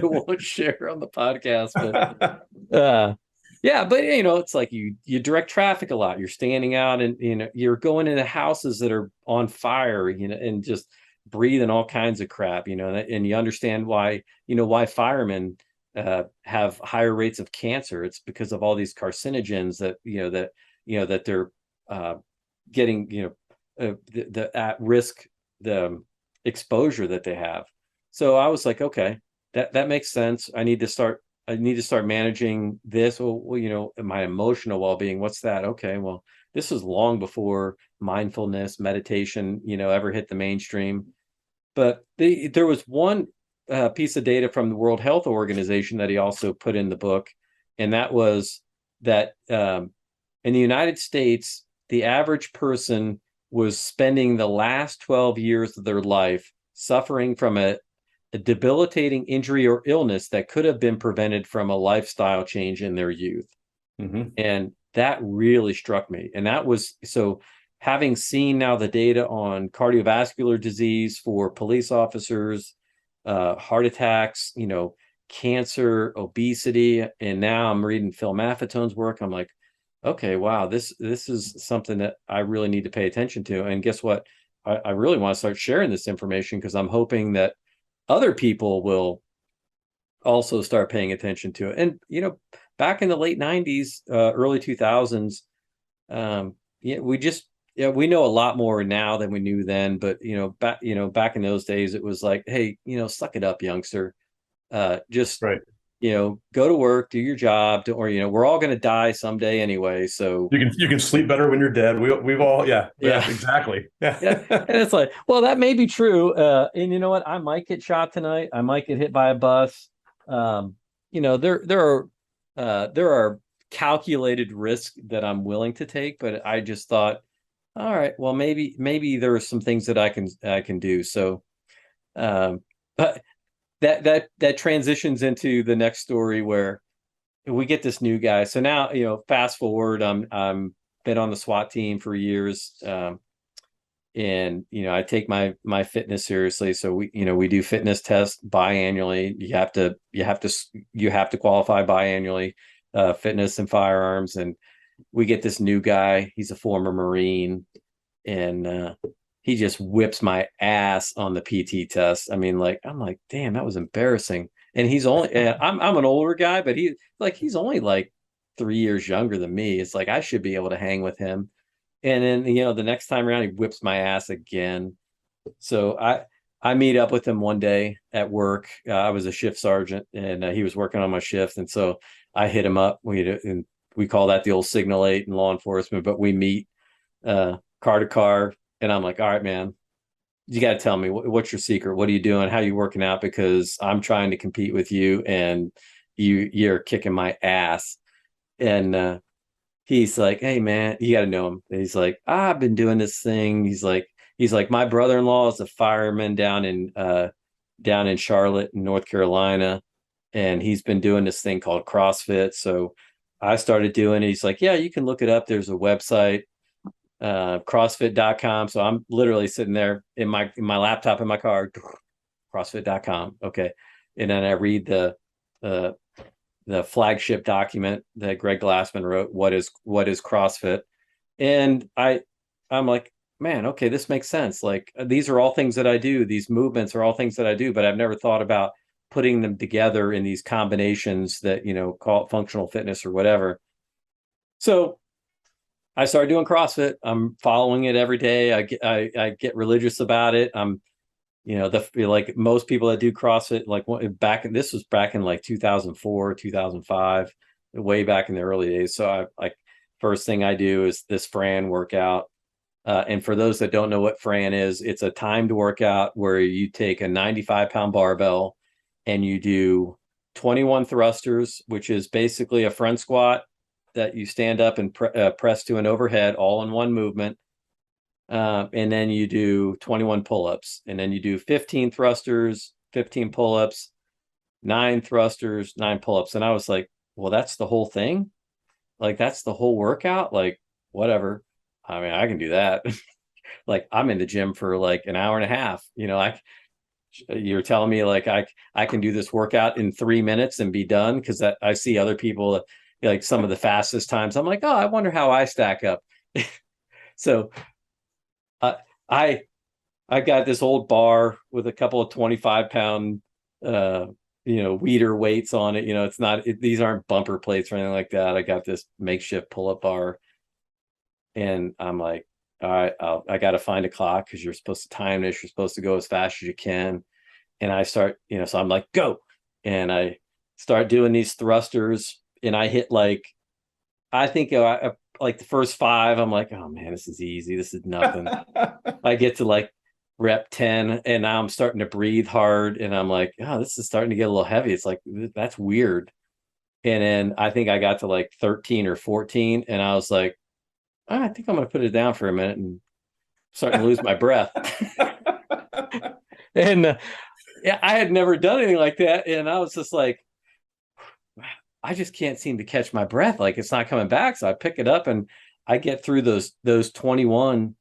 [SPEAKER 1] won't share on the podcast, but yeah, but it's like you direct traffic a lot. You're standing out, and you're going into houses that are on fire, and just breathing all kinds of crap, and you understand why firemen have higher rates of cancer. It's because of all these carcinogens that they're getting, the at risk, the exposure that they have. So I was like, okay, that makes sense. I need to start managing this. Well, my emotional well-being. What's that? Okay, well, this is long before mindfulness, meditation, ever hit the mainstream. But there was one piece of data from the World Health Organization that he also put in the book, and that was that in the United States, the average person was spending the last 12 years of their life suffering from a debilitating injury or illness that could have been prevented from a lifestyle change in their youth.
[SPEAKER 2] Hmm.
[SPEAKER 1] And that really struck me. And that was so, having seen now the data on cardiovascular disease for police officers, heart attacks, cancer, obesity, and now I'm reading Phil Maffetone's work. I'm like, okay, wow, this is something that I really need to pay attention to. And guess what? I really want to start sharing this information because I'm hoping that other people will also start paying attention to it. And back in the late '90s, early 2000s, yeah, we know a lot more now than we knew then. But back in those days, it was like, hey, suck it up, youngster. Just
[SPEAKER 2] Right.
[SPEAKER 1] go to work, do your job, or we're all going to die someday anyway. So
[SPEAKER 2] You can sleep better when you're dead. We've all, yeah,
[SPEAKER 1] yeah,
[SPEAKER 2] exactly.
[SPEAKER 1] yeah.
[SPEAKER 2] Yeah.
[SPEAKER 1] And it's like, well, that may be true. And you know what? I might get shot tonight. I might get hit by a bus. There are calculated risks that I'm willing to take, but I just thought, all right, well, maybe there are some things that I can do. So, but that transitions into the next story where we get this new guy. So now, fast forward, I'm been on the SWAT team for years. And I take my fitness seriously. So we do fitness tests biannually. You have to qualify biannually, fitness and firearms. And we get this new guy. He's a former Marine, and he just whips my ass on the PT test. I mean, like, I'm like, damn, that was embarrassing. And he's only, I'm an older guy, but he's only like 3 years younger than me. It's like I should be able to hang with him. And then the next time around, he whips my ass again. So I meet up with him one day at work. I was a shift sergeant, and he was working on my shift, and so I hit him up. We call that the old signal 8 in law enforcement, but we meet car to car, and I'm like, all right, man, you got to tell me what's your secret. What are you doing? How are you working out? Because I'm trying to compete with you, and you're kicking my ass. And he's like, hey man, you got to know him. He's like, I've been doing this thing. He's like, my brother-in-law is a fireman down in Charlotte, North Carolina, and he's been doing this thing called CrossFit. So I started doing it. He's like, yeah, you can look it up. There's a website, CrossFit.com. So I'm literally sitting there in my laptop in my car, CrossFit.com. Okay. And then I read the flagship document that Greg Glassman wrote, what is CrossFit? And I'm like, man, okay, this makes sense. Like, these are all things that I do. These movements are all things that I do, but I've never thought about putting them together in these combinations that, call it functional fitness or whatever. So I started doing CrossFit. I'm following it every day. I get religious about it. I'm, like most people that do CrossFit, like this was back in like 2004, 2005, way back in the early days. So I like, first thing I do is this Fran workout. And for those that don't know what Fran is, it's a timed workout where you take a 95-pound barbell and you do 21 thrusters, which is basically a front squat that you stand up and press to an overhead all in one movement. And then you do 21 pull-ups, and then you do 15 thrusters, 15 pull-ups, 9 thrusters, 9 pull-ups. And I was like, well, that's the whole thing? Like, that's the whole workout? Like, whatever. I mean, I can do that. Like, I'm in the gym for like an hour and a half. You're telling me like I can do this workout in 3 minutes and be done? Because I see other people like some of the fastest times. I'm like, oh, I wonder how I stack up. So I got this old bar with a couple of 25-pound Weider weights on it. It's not these aren't bumper plates or anything like that. I got this makeshift pull-up bar, and I'm like, all right, I got to find a clock because you're supposed to time this. You're supposed to go as fast as you can. And I start, so I'm like, go. And I start doing these thrusters, and I hit like, I think like the first 5, I'm like, oh man, this is easy. This is nothing. I get to like rep 10, and now I'm starting to breathe hard. And I'm like, oh, this is starting to get a little heavy. It's like, that's weird. And then I think I got to like 13 or 14, and I was like, I think I'm going to put it down for a minute, and starting to lose my breath. And yeah, I had never done anything like that. And I was just like, I just can't seem to catch my breath. Like, it's not coming back. So I pick it up and I get through those 21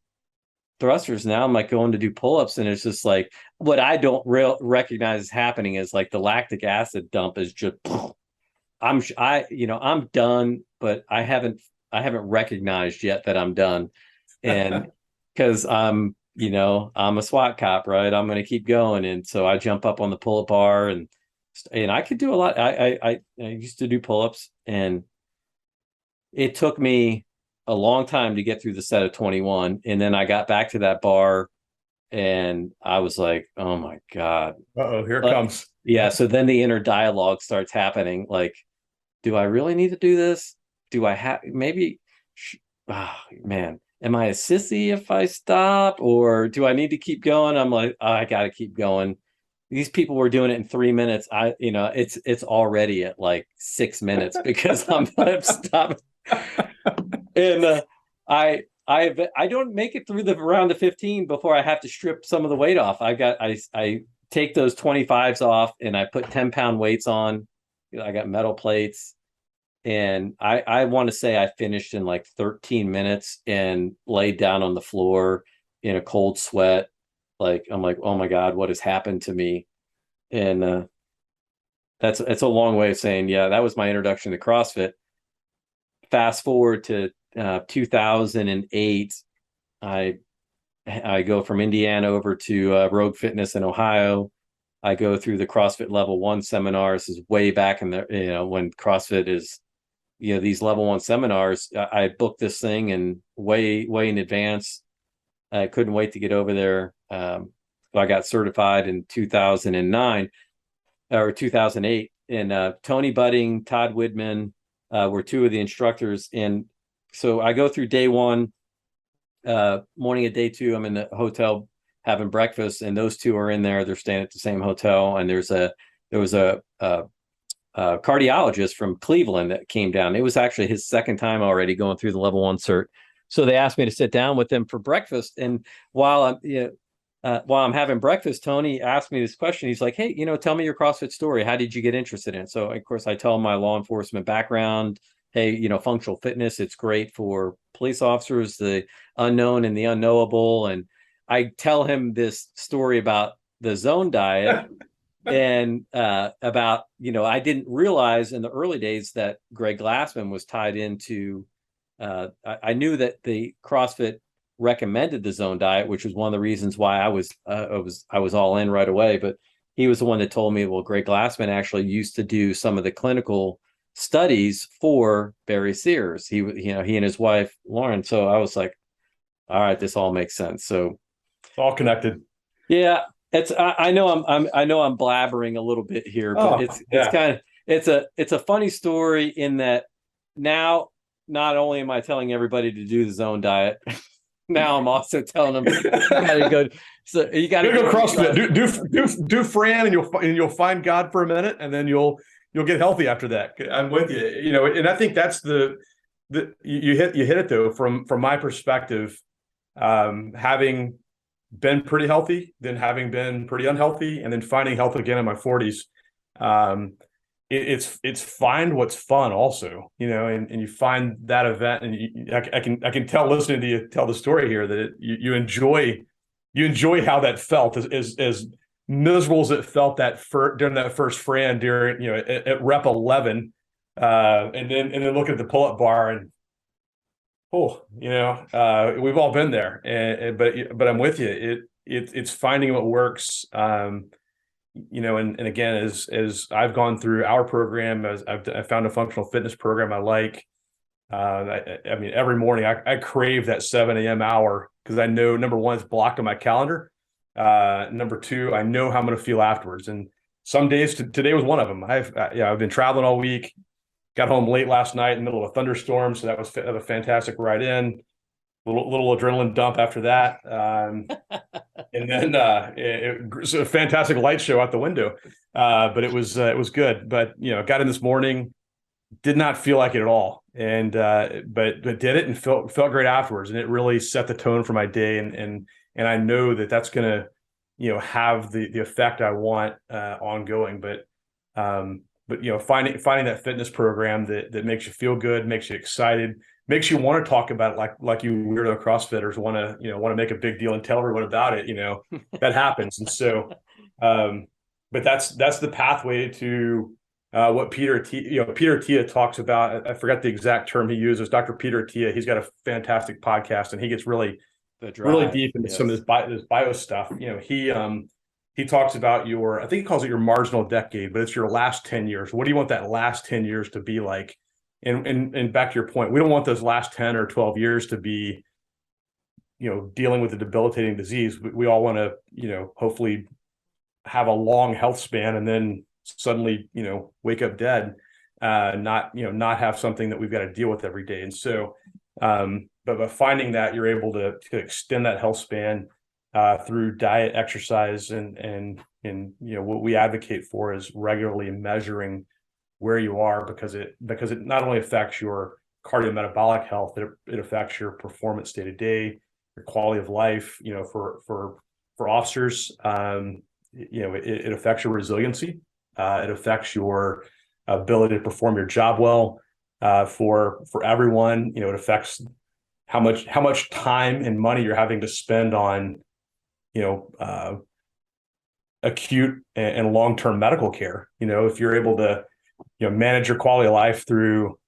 [SPEAKER 1] thrusters. Now I'm like going to do pull-ups, and it's just like, what I don't recognize is happening is like the lactic acid dump is just, I'm done, but I haven't recognized yet that I'm done. And because I'm a SWAT cop, right? I'm going to keep going. And so I jump up on the pull-up bar, and I could do a lot. I used to do pull-ups, and it took me a long time to get through the set of 21. And then I got back to that bar, and I was like, oh my God.
[SPEAKER 2] Uh-oh, here it comes.
[SPEAKER 1] Yeah. So then the inner dialogue starts happening. Like, do I really need to do this? Do I have maybe? Oh, man, am I a sissy if I stop, or do I need to keep going? I'm like, oh, I got to keep going. These people were doing it in 3 minutes. It's already at like 6 minutes because I'm stopped. And I don't make it through the round of 15 before I have to strip some of the weight off. I take those 25s off, and I put 10-pound weights on. I got metal plates, and I want to say I finished in like 13 minutes and laid down on the floor in a cold sweat. Like, I'm like, oh my God, what has happened to me? And it's a long way of saying, yeah, that was my introduction to CrossFit. Fast forward to 2008, I go from Indiana over to Rogue Fitness in Ohio. I go through the CrossFit Level 1 seminar. This is way back in the, when CrossFit is, these Level 1 seminars. I booked this thing and way in advance. I couldn't wait to get over there. I got certified in 2009 or 2008. And Tony Budding, Todd Widman were 2 of the instructors. And so I go through day 1, morning of day 2, I'm in the hotel having breakfast, and those 2 are in there. They're staying at the same hotel. And there was a cardiologist from Cleveland that came down. It was actually his second time already going through the Level 1 cert. So they asked me to sit down with them for breakfast. And while I'm having breakfast, Tony asked me this question. He's like, hey, tell me your CrossFit story. How did you get interested in it? So of course I tell him my law enforcement background. Hey, functional fitness, it's great for police officers, the unknown and the unknowable. And I tell him this story about the zone diet. and about, I didn't realize in the early days that Greg Glassman was tied into. I knew that the CrossFit recommended the zone diet, which was one of the reasons why I was all in right away. But he was the one that told me, well, Greg Glassman actually used to do some of the clinical studies for Barry Sears. He and his wife Lauren. So I was like, all right, this all makes sense. So
[SPEAKER 2] It's all connected.
[SPEAKER 1] yeah, I know I'm blabbering a little bit here, but it's a funny story in that now not only am I telling everybody to do the zone diet, now I'm also telling them you gotta go. So you gotta
[SPEAKER 2] go CrossFit. Do Fran, and you'll find God for a minute, and then you'll get healthy after that. I'm with you. And I think that's the you hit it though from my perspective, having been pretty healthy, then having been pretty unhealthy, and then finding health again in my 40s. It's find what's fun also, and you find that event, and I can tell listening to you tell the story here that you enjoy how that felt as miserable as it felt during that first Fran during at rep 11, and then look at the pull-up bar and we've all been there, but I'm with you. It's finding what works. And again, as I've gone through our program, as I found a functional fitness program I like. I mean, every morning I crave that 7 a.m. hour because I know, number one, it's blocked on my calendar. Number two, I know how I'm going to feel afterwards. And some days, today was one of them. I've been traveling all week. Got home late last night in the middle of a thunderstorm, so that was a fantastic ride in. Little adrenaline dump after that, and then it was a fantastic light show out the window. But it was good. But got in this morning, did not feel like it at all, and but did it and felt great afterwards, and it really set the tone for my day. And I know that's going to have the effect I want ongoing. But finding that fitness program that makes you feel good, makes you excited, makes you want to talk about it like you weirdo CrossFitters want to make a big deal and tell everyone about it. That happens. And so, but that's the pathway to what Peter Attia talks about. I forgot the exact term he uses. Dr. Peter Attia, he's got a fantastic podcast, and he gets really deep into some of this bio stuff. He talks about I think he calls it your marginal decade, but it's your last 10 years. What do you want that last 10 years to be like? And back to your point, we don't want those last 10 or 12 years to be, dealing with a debilitating disease. We all want to, hopefully have a long health span and then suddenly, wake up dead, not have something that we've got to deal with every day. And so, but finding that you're able to extend that health span through diet, exercise, and what we advocate for is regularly measuring where you are, because it not only affects your cardiometabolic health, it affects your performance day to day, your quality of life. For officers, it affects your resiliency. It affects your ability to perform your job well. For everyone, it affects how much time and money you're having to spend on acute and long-term medical care. If you're able to manage your quality of life through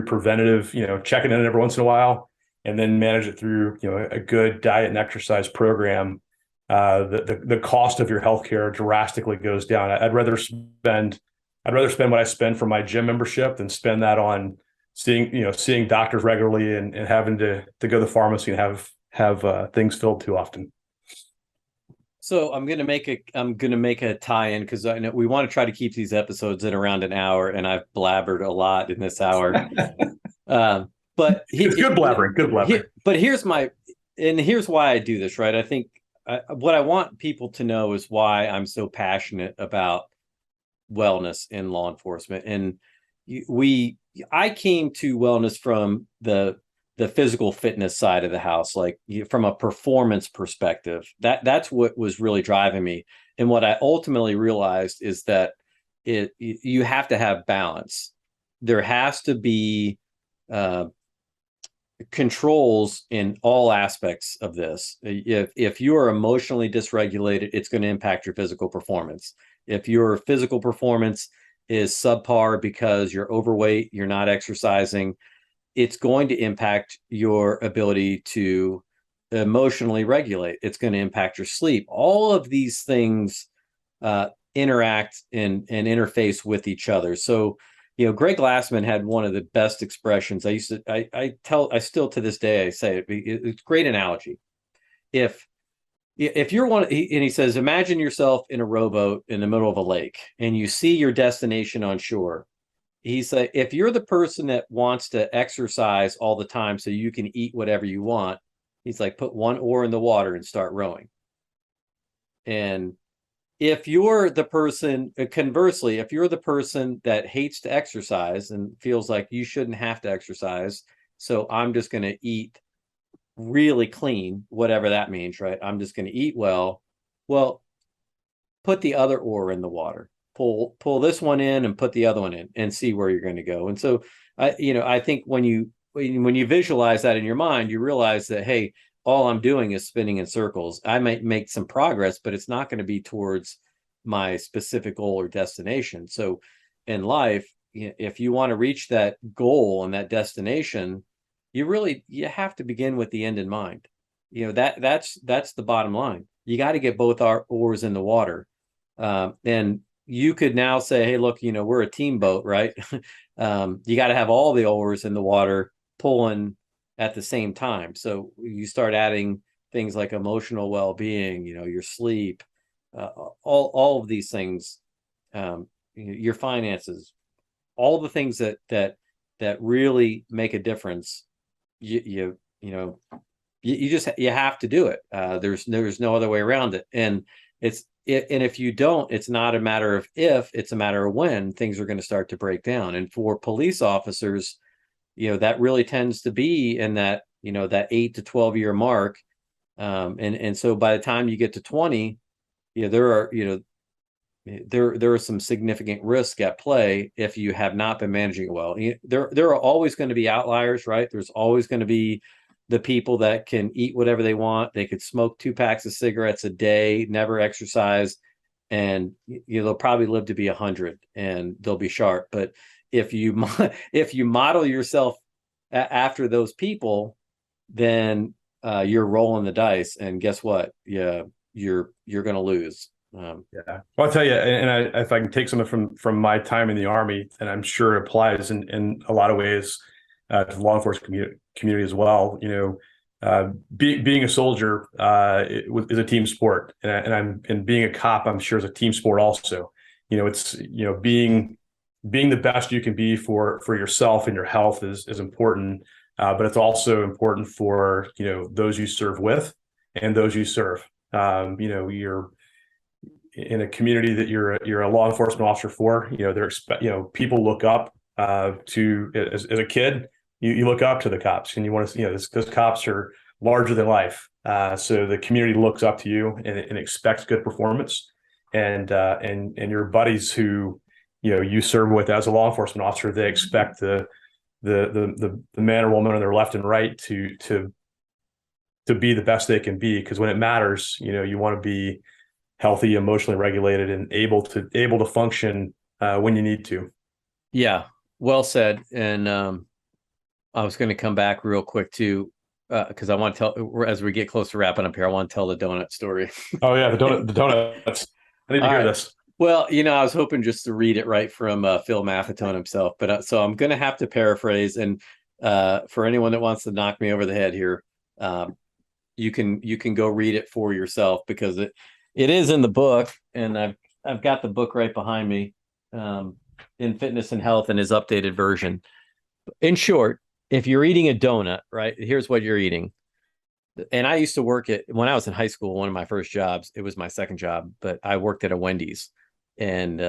[SPEAKER 2] preventative, checking in every once in a while, and then manage it through a good diet and exercise program, the cost of your healthcare drastically goes down. I'd rather spend what I spend for my gym membership than spend that on seeing doctors regularly and having to go to the pharmacy and have things filled too often.
[SPEAKER 1] So I'm gonna make a tie-in, because I know we want to try to keep these episodes at around an hour, and I've blabbered a lot in this hour. But
[SPEAKER 2] it's good blabbering.
[SPEAKER 1] But here's why I do this, right? I think what I want people to know is why I'm so passionate about wellness in law enforcement. And I came to wellness from the physical fitness side of the house, like from a performance perspective. That's what was really driving me. And what I ultimately realized is that you have to have balance. There has to be controls in all aspects of this. If you are emotionally dysregulated, it's going to impact your physical performance. If your physical performance is subpar because you're overweight, you're not exercising, it's going to impact your ability to emotionally regulate. It's going to impact your sleep. All of these things interact and interface with each other. So, Greg Glassman had one of the best expressions. I still to this day, I say it's a great analogy. If you're and he says, imagine yourself in a rowboat in the middle of a lake and you see your destination on shore. He's like, if you're the person that wants to exercise all the time so you can eat whatever you want, he's like, put one oar in the water and start rowing. And if you're the person, conversely, if you're the person that hates to exercise and feels like you shouldn't have to exercise, so I'm just going to eat really clean, whatever that means, right? I'm just going to eat well. Well, put the other oar in the water. Pull this one in and put the other one in and see where you're going to go. And so, I think when you visualize that in your mind, you realize that, hey, all I'm doing is spinning in circles. I might make some progress, but it's not going to be towards my specific goal or destination. So in life, if you want to reach that goal and that destination, you have to begin with the end in mind. That's the bottom line. You got to get both our oars in the water. And you could now say, hey, look, we're a team boat, right? You got to have all the oars in the water pulling at the same time. So you start adding things like emotional well-being, your sleep, all of these things, your finances, all the things that really make a difference. You have to do it. There's no other way around it. And if you don't, it's not a matter of if, it's a matter of when things are going to start to break down. And for police officers, that really tends to be in that 8 to 12 year mark. And so by the time you get to 20, there are some significant risk at play if you have not been managing it well. There are always going to be outliers, right? There's always going to be the people that can eat whatever they want. They could smoke 2 packs of cigarettes a day, never exercise, and they'll probably live to be 100 and they'll be sharp. But if you model yourself after those people, then you're rolling the dice, and guess what? Yeah, you're going to lose.
[SPEAKER 2] Well, I'll tell you, and if I can take something from my time in the Army, and I'm sure it applies in a lot of ways to the law enforcement community as well. Being a soldier is a team sport, and being a cop, I'm sure, is a team sport also. It's being the best you can be for yourself and your health is important, but it's also important for those you serve with and those you serve. You're in a community that you're a law enforcement officer for. People look up to, as a kid, you look up to the cops, and you want to those cops are larger than life. So the community looks up to you and expects good performance, and your buddies who you serve with as a law enforcement officer, they expect the man or woman on their left and right to be the best they can be, because when it matters, you want to be healthy, emotionally regulated, and able to function when you need to.
[SPEAKER 1] Yeah, well said. And I was going to come back real quick too, because I want to tell, as we get close to wrapping up here, I want to tell the donut story.
[SPEAKER 2] Oh yeah, the donuts. I need to hear this.
[SPEAKER 1] Well, I was hoping just to read it right from Phil Maffetone himself, but so I'm going to have to paraphrase. And for anyone that wants to knock me over the head here, you can go read it for yourself, because it is in the book, and I've got the book right behind me, in Fitness and Health in his updated version. In short, if you're eating a donut, right, here's what you're eating. And I used to work when I was in high school, one of my first jobs, it was my second job, but I worked at a Wendy's. And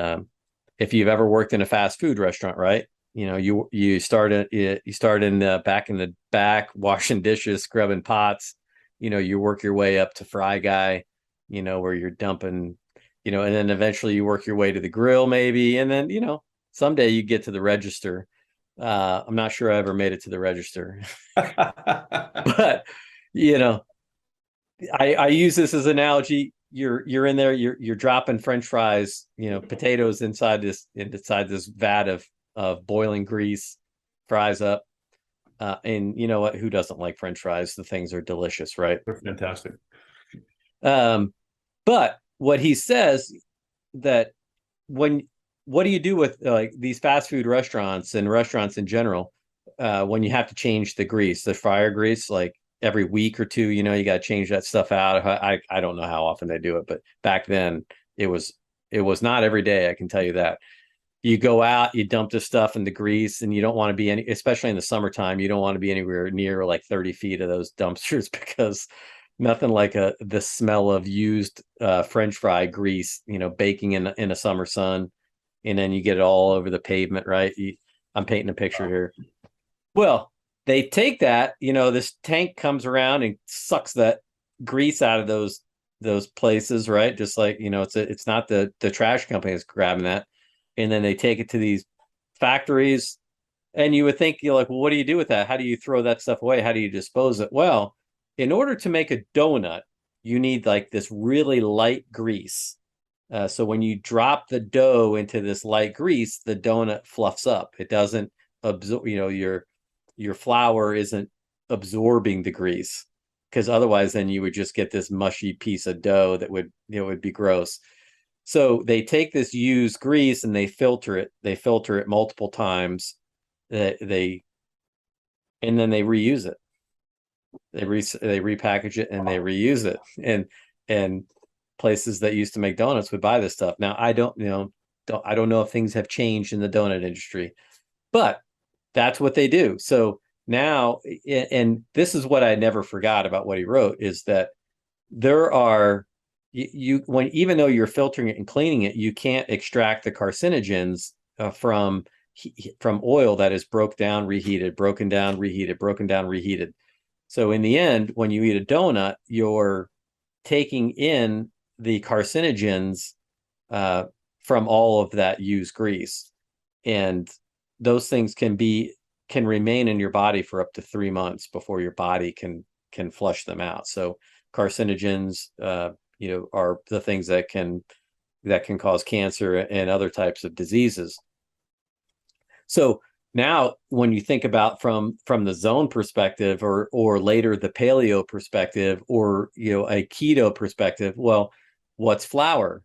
[SPEAKER 1] if you've ever worked in a fast food restaurant, right, you start in back in the back, washing dishes, scrubbing pots, you work your way up to fry guy, where you're dumping, and then eventually you work your way to the grill maybe. And then, someday you get to the register. I'm not sure I ever made it to the register, but I use this as an analogy. you're in there, you're dropping French fries, potatoes inside this vat of boiling grease, fries up. And you know what? Who doesn't like French fries? The things are delicious, right?
[SPEAKER 2] They're fantastic.
[SPEAKER 1] But what he says that what do you do with like these fast food restaurants and restaurants in general when you have to change the grease, the fryer grease, like every week or two, you got to change that stuff out. I don't know how often they do it, but back then it was not every day. I can tell you that. You go out, you dump this stuff in the grease, and you don't want to be especially in the summertime, you don't want to be anywhere near like 30 feet of those dumpsters because nothing like the smell of used French fry grease, baking in a summer sun, and then you get it all over the pavement, right? I'm painting a picture here. Well, they take that, this tank comes around and sucks that grease out of those places, right? Just like, it's not the trash company that's grabbing that. And then they take it to these factories. And you would think, you're like, well, what do you do with that? How do you throw that stuff away? How do you dispose it? Well, in order to make a donut, you need like this really light grease. So when you drop the dough into this light grease, the donut fluffs up. It doesn't absorb, your flour isn't absorbing the grease, because otherwise then you would just get this mushy piece of dough that would be gross. So they take this used grease and they filter it multiple times. And then they reuse it. They repackage it and they reuse it. And places that used to make donuts would buy this stuff. Now I don't know if things have changed in the donut industry, but that's what they do. So now, and this is what I never forgot about what he wrote, is that there are even though you're filtering it and cleaning it, you can't extract the carcinogens from oil that is broken down, reheated. So in the end, when you eat a donut, you're taking in the carcinogens from all of that used grease, and those things can remain in your body for up to 3 months before your body can flush them out. So carcinogens, are the things that can cause cancer and other types of diseases. So now, when you think about from the zone perspective, or later the paleo perspective, or a keto perspective, well, what's flour,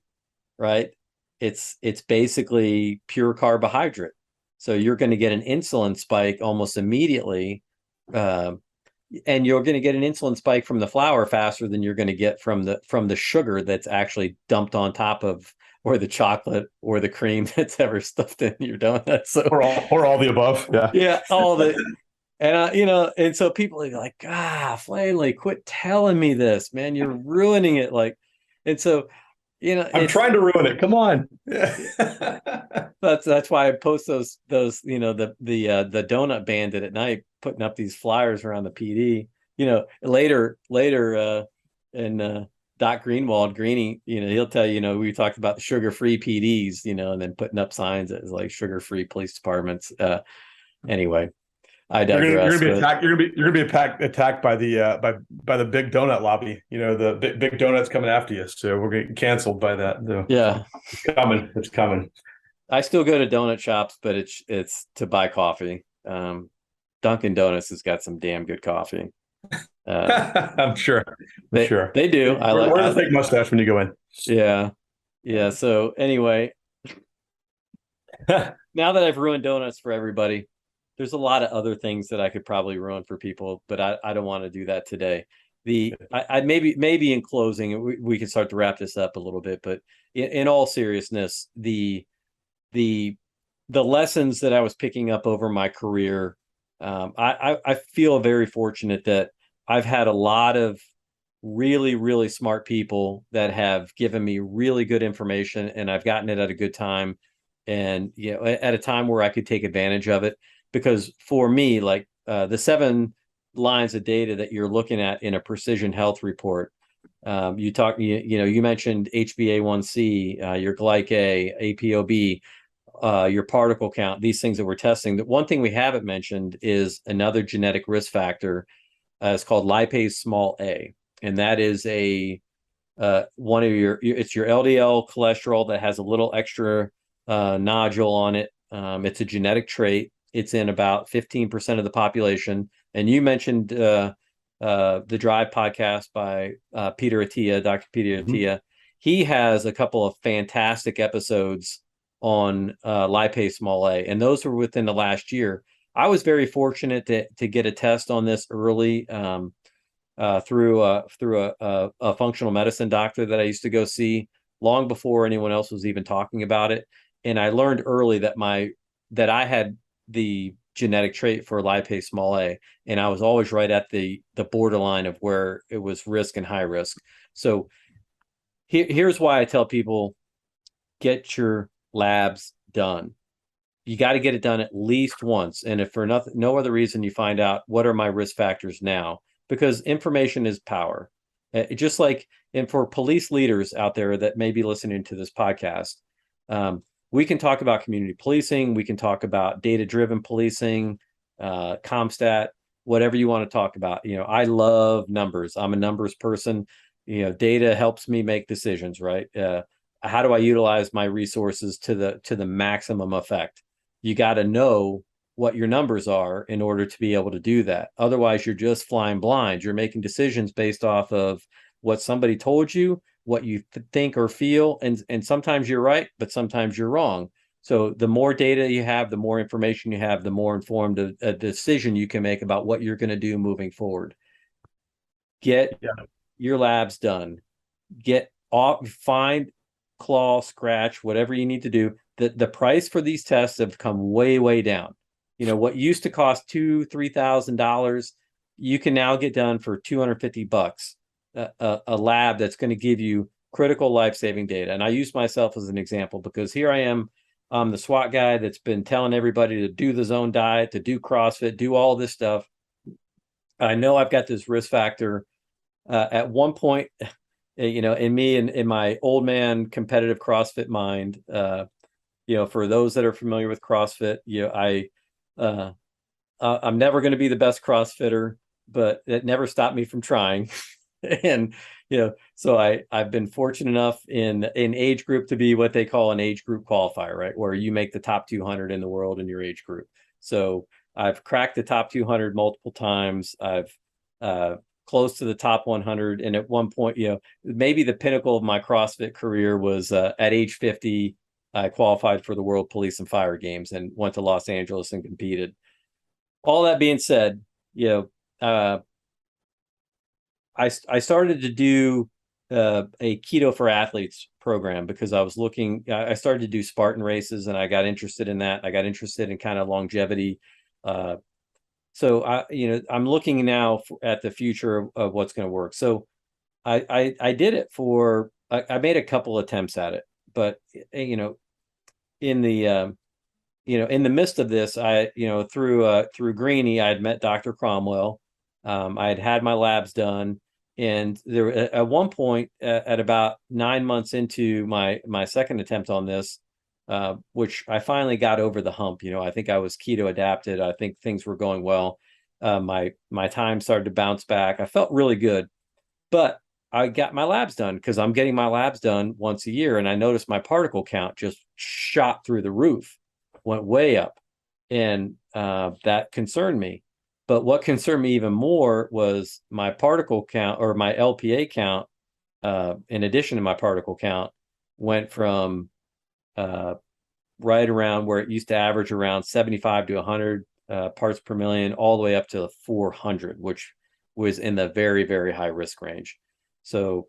[SPEAKER 1] right? It's basically pure carbohydrate. So you're going to get an insulin spike almost immediately, and you're going to get an insulin spike from the flour faster than you're going to get from the sugar that's actually dumped on top of, or the chocolate or the cream that's ever stuffed in your donut. So
[SPEAKER 2] or all the above.
[SPEAKER 1] Yeah, all the and and so people are like, Flanley, quit telling me this, man. You're ruining it. Like, and so
[SPEAKER 2] I'm trying to ruin it. Come on.
[SPEAKER 1] That's why I post those the donut bandit at night, putting up these flyers around the PD. Later and Doc Greenwald, Greenie, he'll tell you, we talked about the sugar-free PDs, and then putting up signs that is like sugar-free police departments. Anyway, I digress.
[SPEAKER 2] You're gonna be attacked by the big donut lobby. The big donuts coming after you. So we're getting canceled by that.
[SPEAKER 1] Yeah,
[SPEAKER 2] it's coming.
[SPEAKER 1] I still go to donut shops, but it's to buy coffee. Dunkin' Donuts has got some damn good coffee.
[SPEAKER 2] I'm sure.
[SPEAKER 1] They do.
[SPEAKER 2] Wear the fake mustache when you go in.
[SPEAKER 1] Yeah. So anyway, now that I've ruined donuts for everybody, there's a lot of other things that I could probably ruin for people, but I don't want to do that today. I maybe in closing, we can start to wrap this up a little bit, but in all seriousness, the lessons that I was picking up over my career, I feel very fortunate that I've had a lot of really, really smart people that have given me really good information, and I've gotten it at a good time, and at a time where I could take advantage of it. Because for me, like the 7 lines of data that you're looking at in a precision health report, you mentioned HbA1c, your glyc, ApoB, your particle count, these things that we're testing. The one thing we haven't mentioned is another genetic risk factor. It's called lipase small a, and that is a one of it's your LDL cholesterol that has a little extra nodule on it. It's a genetic trait. It's in about 15% of the population. And you mentioned the Drive podcast by Peter Attia, Dr. Peter Attia. He has a couple of fantastic episodes on lipase small a, and those were within the last year. I was very fortunate to get a test on this early through a functional medicine doctor that I used to go see long before anyone else was even talking about it. And I learned early that I had the genetic trait for lipase small a, and I was always right at the borderline of where it was risk and high risk. So here's why I tell people, get your labs done. You got to get it done at least once. And if for no other reason, you find out, what are my risk factors now? Because information is power. Just like, and for police leaders out there that may be listening to this podcast, we can talk about community policing. We can talk about data-driven policing, CompStat, whatever you want to talk about. I love numbers. I'm a numbers person. Data helps me make decisions, right? How do I utilize my resources to the maximum effect? You got to know what your numbers are in order to be able to do that. Otherwise, you're just flying blind. You're making decisions based off of what somebody told you, what you think or feel, and sometimes you're right, but sometimes you're wrong. So the more data you have, the more information you have, the more informed a decision you can make about what you're going to do moving forward. Get your labs done. Get off, find, claw, scratch, whatever you need to do. The price for these tests have come way, way down. What used to cost $2,000-$3,000, you can now get done for $250. A lab that's going to give you critical life-saving data. And I use myself as an example because here I am, I'm the SWAT guy that's been telling everybody to do the zone diet, to do CrossFit, do all this stuff. I know I've got this risk factor. At one point, in me and in my old man competitive CrossFit mind, for those that are familiar with CrossFit, I'm never going to be the best CrossFitter, but it never stopped me from trying. And so I've been fortunate enough in age group to be what they call an age group qualifier, right, where you make the top 200 in the world in your age group. So I've cracked the top 200 multiple times. I've close to the top 100, and at one point, maybe the pinnacle of my CrossFit career was at age 50. I qualified for the World Police and Fire Games and went to Los Angeles and competed. All that being said, I started to do a keto for athletes program because I started to do Spartan races, and I got interested in that. I got interested in kind of longevity. So I'm looking now at the future of what's going to work. So I did it I made a couple attempts at it, but in the midst of this, through Greenie, I had met Dr. Cromwell. I had my labs done, and there at one point at about 9 months into my second attempt on this, which I finally got over the hump. I think I was keto adapted. I think things were going well. My time started to bounce back. I felt really good, but I got my labs done because I'm getting my labs done once a year, and I noticed my particle count just shot through the roof, went way up, and that concerned me. But what concerned me even more was my particle count, or my LPA count, in addition to my particle count, went from right around where it used to average around 75 to 100 parts per million, all the way up to 400, which was in the very, very high risk range. So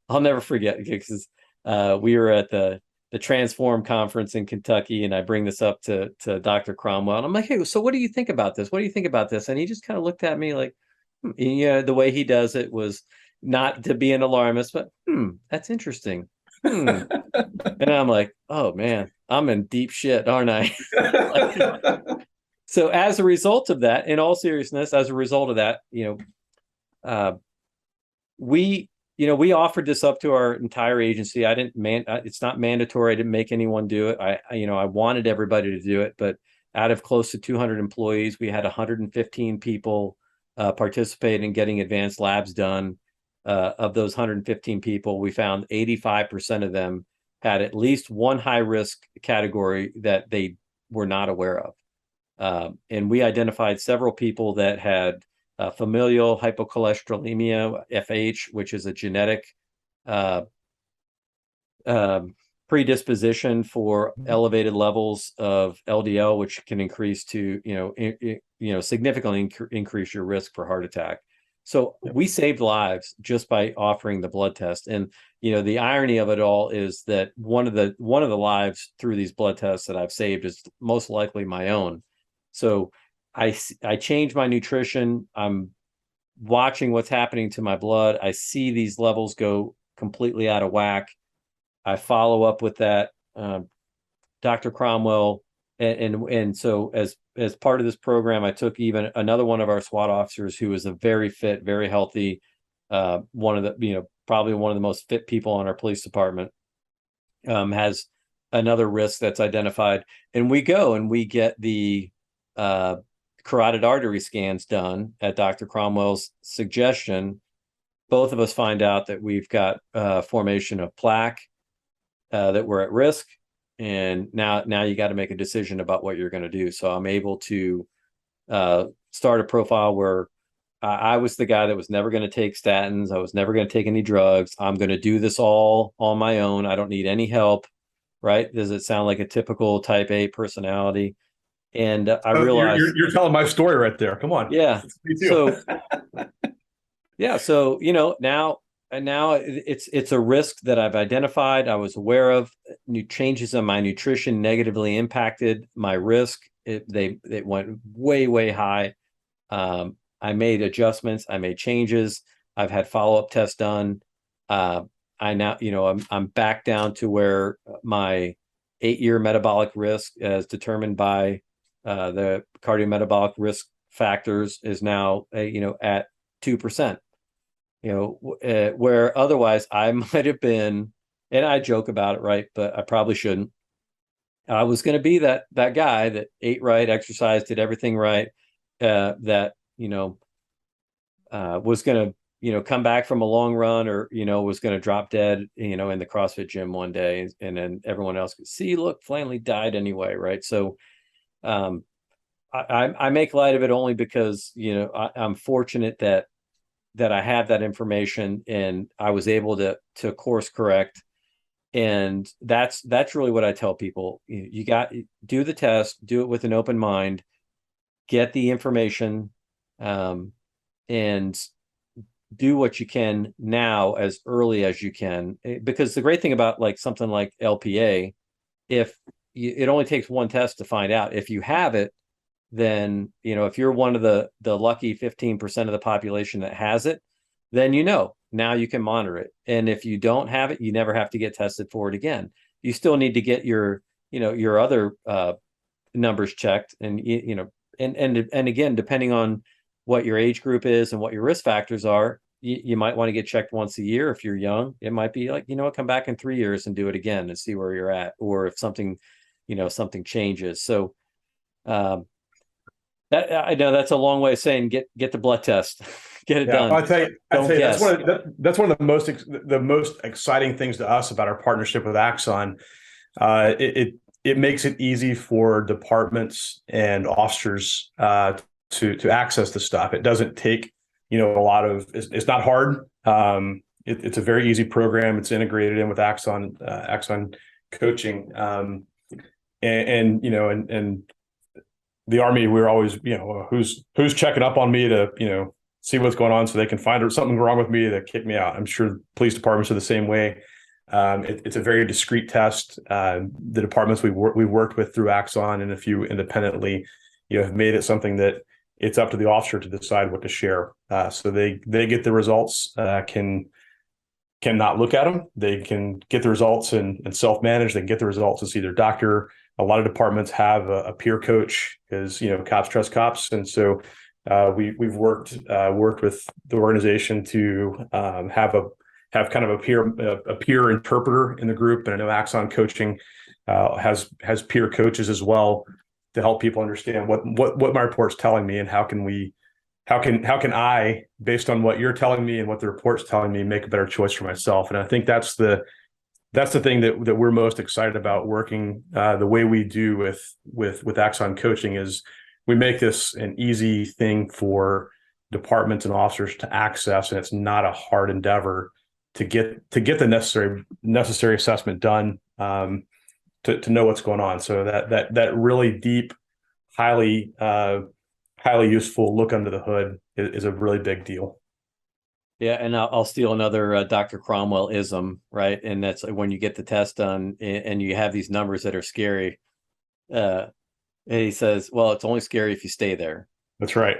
[SPEAKER 1] I'll never forget, because we were at the Transform conference in Kentucky, and I bring this up to Dr. Cromwell, and I'm like, hey, so what do you think about this? What do you think about this? And he just kind of looked at me like, the way he does it was not to be an alarmist, but that's interesting. And I'm like, oh man, I'm in deep shit, aren't I? So as a result of that, in all seriousness, as a result of that, we offered this up to our entire agency. It's not mandatory. I didn't make anyone do it. I wanted everybody to do it, but out of close to 200 employees, we had 115 people participate in getting advanced labs done. of those 115 people, we found 85% of them had at least one high risk category that they were not aware of. And we identified several people that had familial hypercholesterolemia, FH, which is a genetic predisposition for elevated levels of LDL, which can increase to, significantly increase your risk for heart attack. So we saved lives just by offering the blood test. And, the irony of it all is that one of the lives through these blood tests that I've saved is most likely my own. So I change my nutrition. I'm watching what's happening to my blood. I see these levels go completely out of whack. I follow up with that, Dr. Cromwell, and so as part of this program, I took even another one of our SWAT officers who is a very fit, very healthy, one of the probably one of the most fit people in our police department, has another risk that's identified, and we go and we get the carotid artery scans done at Dr. Cromwell's suggestion. Both of us find out that we've got formation of plaque, that we're at risk, and now you got to make a decision about what you're going to do. So I'm able to start a profile where I was the guy that was never going to take statins. I was never going to take any drugs. I'm going to do this all on my own. I don't need any help. Right? Does it sound like a typical type A personality? And I realized
[SPEAKER 2] you're telling my story right there. Come on.
[SPEAKER 1] Yeah. So yeah. So now it's a risk that I've identified. I was aware of. New changes in my nutrition negatively impacted my risk. It went way high. I made adjustments. I made changes. I've had follow-up tests done. I now, I'm back down to where my 8-year metabolic risk, as determined by the cardiometabolic risk factors, is now, at 2%. Where otherwise I might have been, and I joke about it, right? But I probably shouldn't. I was going to be that guy that ate right, exercised, did everything right, that was going to come back from a long run, or was going to drop dead in the CrossFit gym one day, and then everyone else could see, look, Flanley died anyway, right? So I make light of it only because I'm fortunate that I have that information and I was able to course correct. And that's really what I tell people. You got do the test, do it with an open mind, get the information, and do what you can now as early as you can. Because the great thing about something like LPA, it only takes one test to find out. If you have it, then if you're one of the lucky 15% of the population that has it, then now you can monitor it. And if you don't have it, you never have to get tested for it again. You still need to get your other numbers checked, and and again, depending on what your age group is and what your risk factors are, you might want to get checked once a year. If you're young, it might be come back in 3 years and do it again and see where you're at, or if something changes. So I know that's a long way of saying get the blood test, get it done.
[SPEAKER 2] I'll tell you, that's one of the most exciting things to us about our partnership with Axon. It makes it easy for departments and officers to access the stuff. It doesn't take a lot of. It's not hard. It's a very easy program. It's integrated in with Axon coaching, and the Army, we're always, who's checking up on me to, see what's going on so they can find something wrong with me to kick me out. I'm sure police departments are the same way. It's a very discreet test. The departments we've worked with through Axon and a few independently, have made it something that it's up to the officer to decide what to share. So they get the results, cannot look at them. They can get the results and self-manage. They can get the results and see their doctor. A lot of departments have a peer coach, because cops trust cops, and so we've worked with the organization to have kind of a peer interpreter in the group. And I know Axon Coaching has peer coaches as well to help people understand what my report's telling me and how can we how can I, based on what you're telling me and what the report's telling me, make a better choice for myself? And I think that's the thing that we're most excited about working the way we do with Axon Coaching is we make this an easy thing for departments and officers to access, and it's not a hard endeavor to get the necessary assessment done, to know what's going on. So that really deep, highly highly useful look under the hood is a really big deal.
[SPEAKER 1] Yeah, and I'll steal another Dr. Cromwell ism, right? And that's when you get the test done and you have these numbers that are scary. And he says, "Well, it's only scary if you stay there."
[SPEAKER 2] That's right.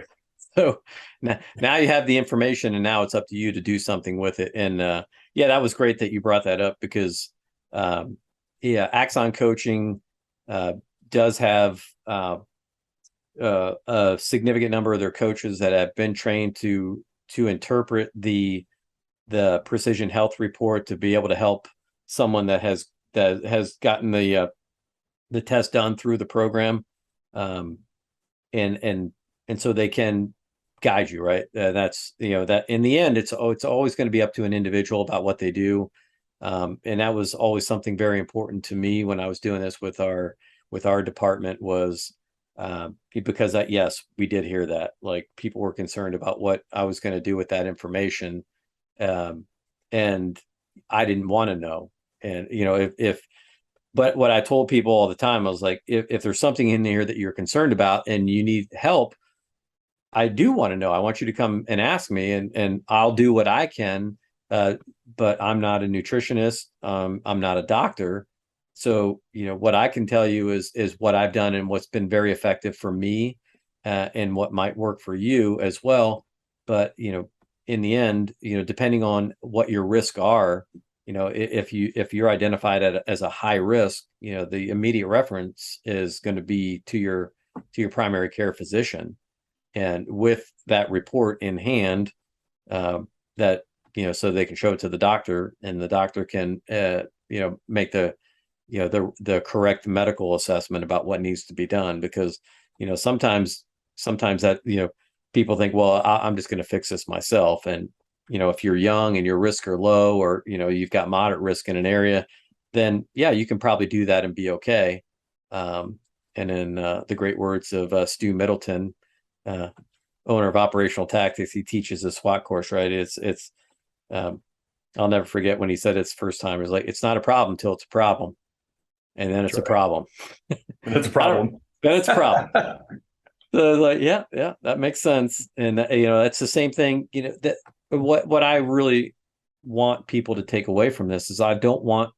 [SPEAKER 1] So now you have the information, and now it's up to you to do something with it. And yeah, that was great that you brought that up because yeah, Axon Coaching does have a significant number of their coaches that have been trained to interpret the precision health report to be able to help someone that has gotten the test done through the program, and so they can guide you, right? That's that in the end, it's always going to be up to an individual about what they do, and that was always something very important to me when I was doing this with our department was. Because yes, we did hear that. Like people were concerned about what I was going to do with that information, and I didn't want to know. And but what I told people all the time, I was like, if there's something in here that you're concerned about and you need help, I do want to know. I want you to come and ask me, and I'll do what I can. But I'm not a nutritionist. I'm not a doctor. So, what I can tell you is what I've done and what's been very effective for me, and what might work for you as well. But, in the end, depending on what your risks are, if you're identified as a high risk, the immediate reference is going to be to your primary care physician. And with that report in hand, that, so they can show it to the doctor and the doctor can, make the correct medical assessment about what needs to be done. Because sometimes that people think, well, I'm just going to fix this myself. And if you're young and your risks are low, or you've got moderate risk in an area, then yeah, you can probably do that and be okay. And in the great words of Stu Middleton, owner of Operational Tactics, he teaches a SWAT course, right? It's I'll never forget when he said it's first time. He's like, it's not a problem until it's a problem. And then it's a problem.
[SPEAKER 2] That's a problem.
[SPEAKER 1] Then it's a problem. So like, yeah, that makes sense. And it's the same thing. That what I really want people to take away from this is I don't want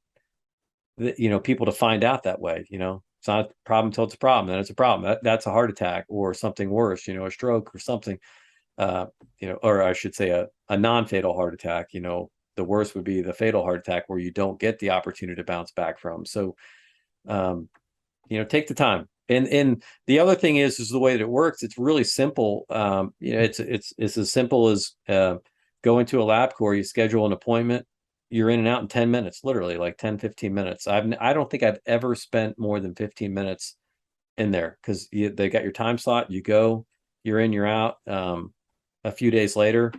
[SPEAKER 1] people to find out that way. It's not a problem until it's a problem. Then it's a problem. That's a heart attack or something worse. A stroke or something. Or I should say a non-fatal heart attack. The worst would be the fatal heart attack where you don't get the opportunity to bounce back from. So, take the time. And the other thing is the way that it works. It's really simple. It's as simple as go into a LabCorp, you schedule an appointment, you're in and out in 10 minutes, literally like 10, 15 minutes. I don't think I've ever spent more than 15 minutes in there because they got your time slot. You go, you're in, you're out. A few days later,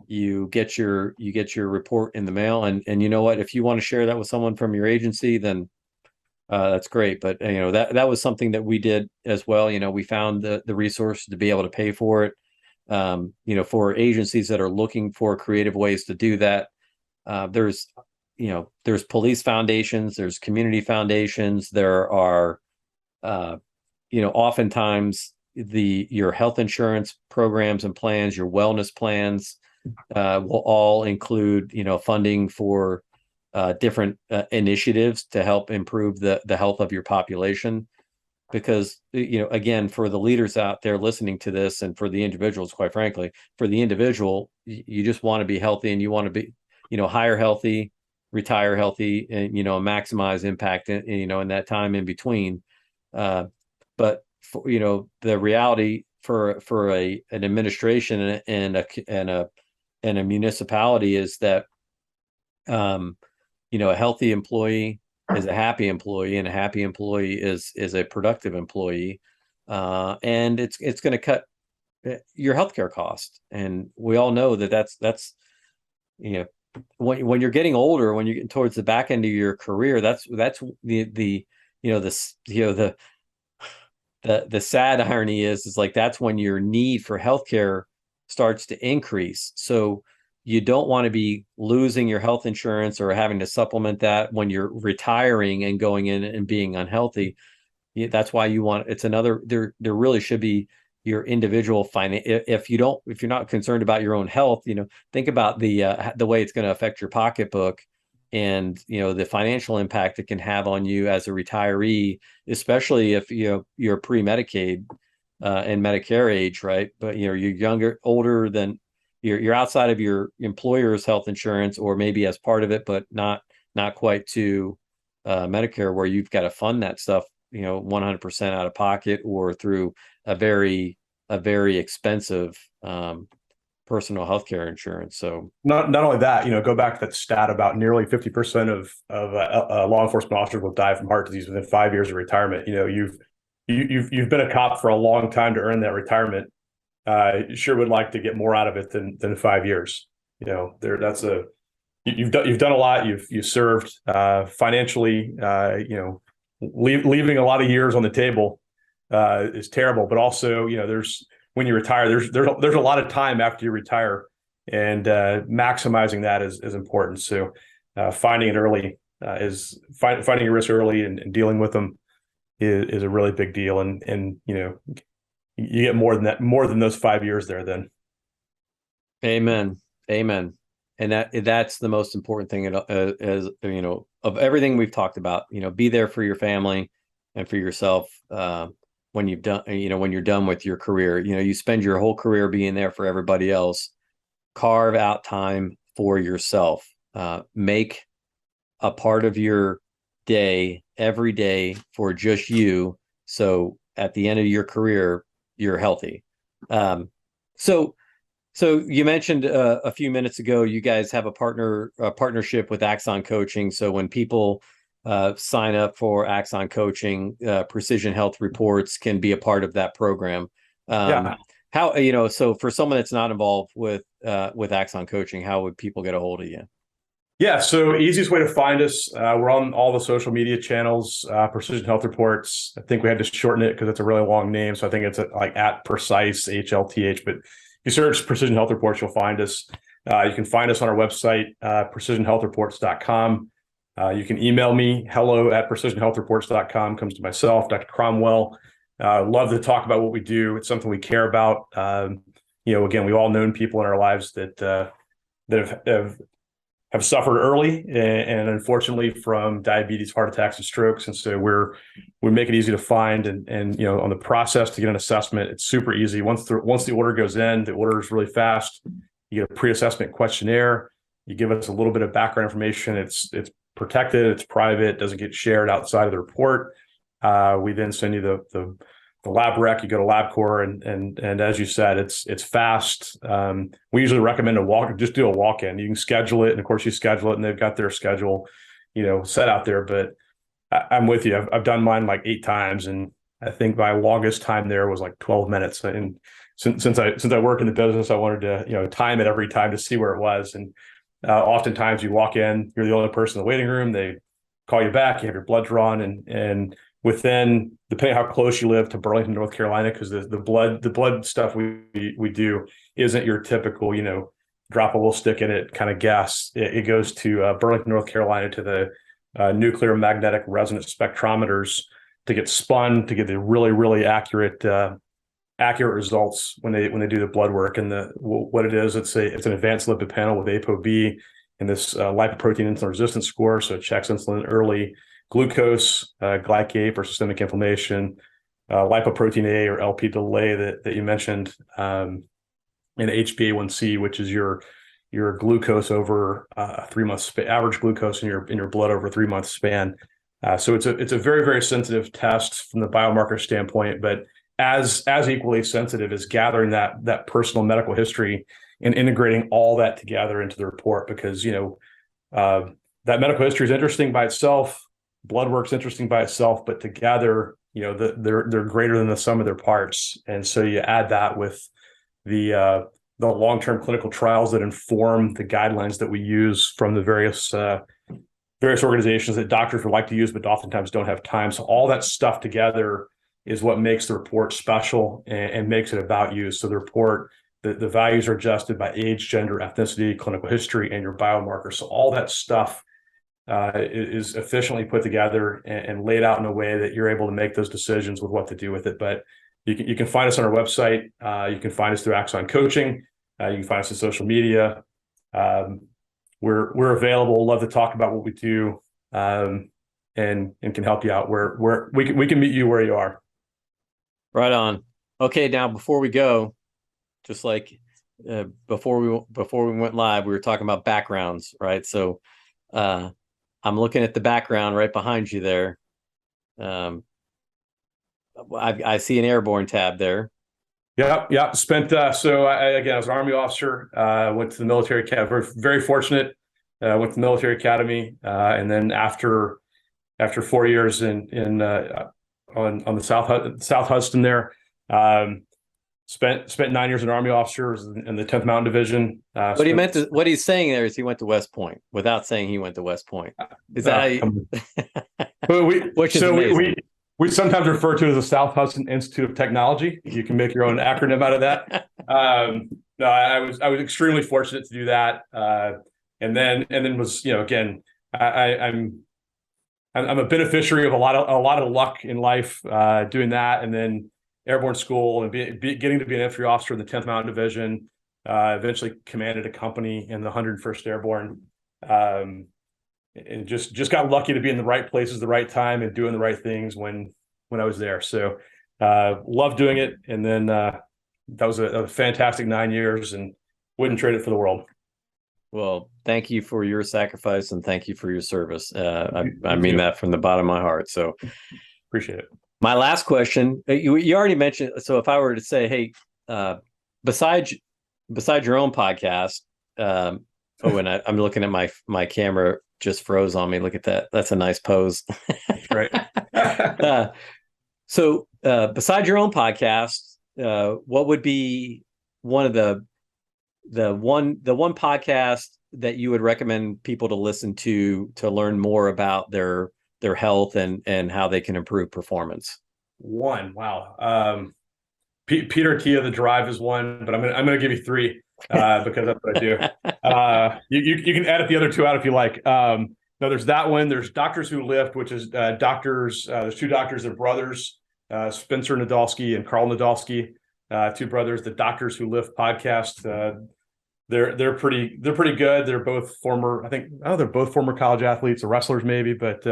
[SPEAKER 1] you get your report in the mail, and you know what? If you want to share that with someone from your agency, then that's great. But that was something that we did as well. We found the resource to be able to pay for it. For agencies that are looking for creative ways to do that, there's police foundations, there's community foundations, there are oftentimes your health insurance programs and plans, your wellness plans will all include funding for different initiatives to help improve the health of your population. Because again, for the leaders out there listening to this, and for the individuals, quite frankly, for the individual, you just want to be healthy, and you want to be hire healthy, retire healthy, and maximize impact in that time in between. But for, the reality for an administration and a municipality is that a healthy employee is a happy employee, and a happy employee is a productive employee, and it's going to cut your healthcare cost. And we all know that that's you know, when you're getting older, when you're getting towards the back end of your career, that's the you know this you know the sad irony is like that's when your need for healthcare starts to increase. So you don't want to be losing your health insurance or having to supplement that when you're retiring and going in and being unhealthy. That's why you want, it's another, there really should be your individual finance. If you're not concerned about your own health, think about the way it's going to affect your pocketbook, and the financial impact it can have on you as a retiree, especially if you're pre-Medicaid and Medicare age, right? But you're older than you're outside of your employer's health insurance, or maybe as part of it, but not quite to Medicare, where you've got to fund that stuff 100% out of pocket or through a very expensive personal healthcare insurance. So
[SPEAKER 2] not only that, go back to that stat about nearly 50% of law enforcement officers will die from heart disease within 5 years of retirement. You've been a cop for a long time to earn that retirement. You sure would like to get more out of it than 5 years. You've done a lot. You've served financially. Leaving a lot of years on the table is terrible. But also, when you retire, there's a lot of time after you retire, and maximizing that is important. So finding it early finding your risks early and dealing with them is a really big deal. And you get more than those 5 years there then.
[SPEAKER 1] Amen. And that's the most important thing, as of everything we've talked about. Be there for your family and for yourself when you've done, when you're done with your career. You spend your whole career being there for everybody else. Carve out time for yourself. Make a part of your day every day for just you. So at the end of your career, you're healthy. So you mentioned a few minutes ago, you guys have a partnership with Axon Coaching. So when people sign up for Axon Coaching, Precision Health Reports can be a part of that program.
[SPEAKER 2] Yeah.
[SPEAKER 1] How, so for someone that's not involved with Axon Coaching, how would people get a hold of you?
[SPEAKER 2] Yeah, so easiest way to find us, we're on all the social media channels, Precision Health Reports. I think we had to shorten it because it's a really long name. So I think it's like @precise, HLTH, but you search Precision Health Reports, you'll find us. You can find us on our website, precisionhealthreports.com. You can email me, hello@precisionhealthreports.com, comes to myself, Dr. Cromwell. Love to talk about what we do. It's something we care about. Again, we've all known people in our lives that have suffered early and unfortunately from diabetes, heart attacks, and strokes. And so we make it easy to find, and on the process to get an assessment, it's super easy. Once the order goes in, the order is really fast. You get a pre-assessment questionnaire. You give us a little bit of background information. It's protected, it's private, doesn't get shared outside of the report. We then send you the lab rec. You go to LabCorp, and as you said, it's fast. We usually recommend just do a walk-in. You can schedule it, and of course you schedule it, and they've got their schedule, set out there. But I'm with you. I've done mine like 8 times, and I think my longest time there was like 12 minutes. And since I work in the business, I wanted to time it every time to see where it was. And oftentimes you walk in, you're the only person in the waiting room. They call you back. You have your blood drawn, and within, depending how close you live to Burlington, North Carolina, because the blood stuff we do isn't your typical, drop a little stick in it kind of guess. It goes to Burlington, North Carolina, to the nuclear magnetic resonance spectrometers to get spun to get the really, really accurate results when they do the blood work. And what it is, it's an advanced lipid panel with ApoB and this lipoprotein insulin resistance score. So it checks insulin early, glucose, glycate for systemic inflammation, lipoprotein A or LP delay that you mentioned, and HbA1c, which is your glucose over a 3 month average glucose in your blood over a 3 month span. So it's a very, very sensitive test from the biomarker standpoint, but as equally sensitive is gathering that personal medical history and integrating all that together into the report, because that medical history is interesting by itself. Blood work's interesting by itself, but together, they're greater than the sum of their parts. And so you add that with the long-term clinical trials that inform the guidelines that we use from the various organizations that doctors would like to use, but oftentimes don't have time. So all that stuff together is what makes the report special and makes it about you. So the report, the values are adjusted by age, gender, ethnicity, clinical history, and your biomarker. So all that stuff is efficiently put together and laid out in a way that you're able to make those decisions with what to do with it. But you can find us on our website. You can find us through Axon Coaching. You can find us on social media. We're available. Love to talk about what we do, and can help you out where we can meet you where you are.
[SPEAKER 1] Right on. Okay, now before we go, just like before we went live, we were talking about backgrounds, right? So I'm looking at the background right behind you there. I see an airborne tab there.
[SPEAKER 2] Yeah. Spent so I was an Army officer. Went to the military academy. Very fortunate. Went to the military academy, and then after 4 years on the South Hudson there, spent 9 years as an Army officer in the 10th Mountain Division.
[SPEAKER 1] What he's saying there is he went to West Point without saying he went to West Point. Is that how you... Which is amazing.
[SPEAKER 2] We sometimes refer to it as the South Hudson Institute of Technology. You can make your own acronym out of that. No, I was extremely fortunate to do that, and then was, again, I'm a beneficiary of a lot of luck in life doing that, and then airborne school and getting to be an infantry officer in the 10th Mountain Division. Eventually commanded a company in the 101st Airborne. And just got lucky to be in the right places, the right time, and doing the right things when I was there. So loved doing it, and then that was a fantastic 9 years, and wouldn't trade it for the world.
[SPEAKER 1] Well, thank you for your sacrifice, and thank you for your service. I mean that from the bottom of my heart. So
[SPEAKER 2] appreciate it.
[SPEAKER 1] My last question, you already mentioned. So if I were to say, hey, besides your own podcast, and I'm looking at my camera. Just froze on me. Look at that. That's a nice pose.
[SPEAKER 2] Right.
[SPEAKER 1] So besides your own podcast, what would be one of the one podcast that you would recommend people to listen to learn more about their health and how they can improve performance?
[SPEAKER 2] Wow. Peter Attia, The Drive is one, but I'm gonna give you three. Because that's what I do. You can edit the other two out if you like. No, there's that one. There's Doctors Who Lift, which is doctors. There's two doctors, they're brothers, Spencer Nadolski and Carl Nadolski, two brothers. The Doctors Who Lift podcast. They're pretty good. They're both former, they're both former college athletes or wrestlers maybe, but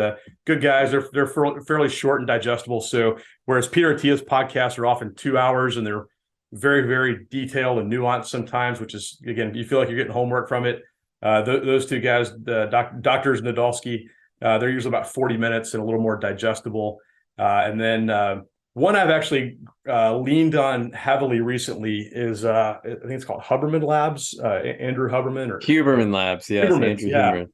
[SPEAKER 2] good guys. They're fairly short and digestible. So whereas Peter Attia's podcasts are often 2 hours and they're very, very detailed and nuanced sometimes, which is, again, you feel like you're getting homework from it. Those two guys, the Doctors Nadolski, they're usually about 40 minutes and a little more digestible. And then one I've actually leaned on heavily recently is, I think it's called Huberman Labs, Andrew Huberman. Or
[SPEAKER 1] Huberman Labs, yes,
[SPEAKER 2] Huberman,
[SPEAKER 1] Andrew
[SPEAKER 2] yeah.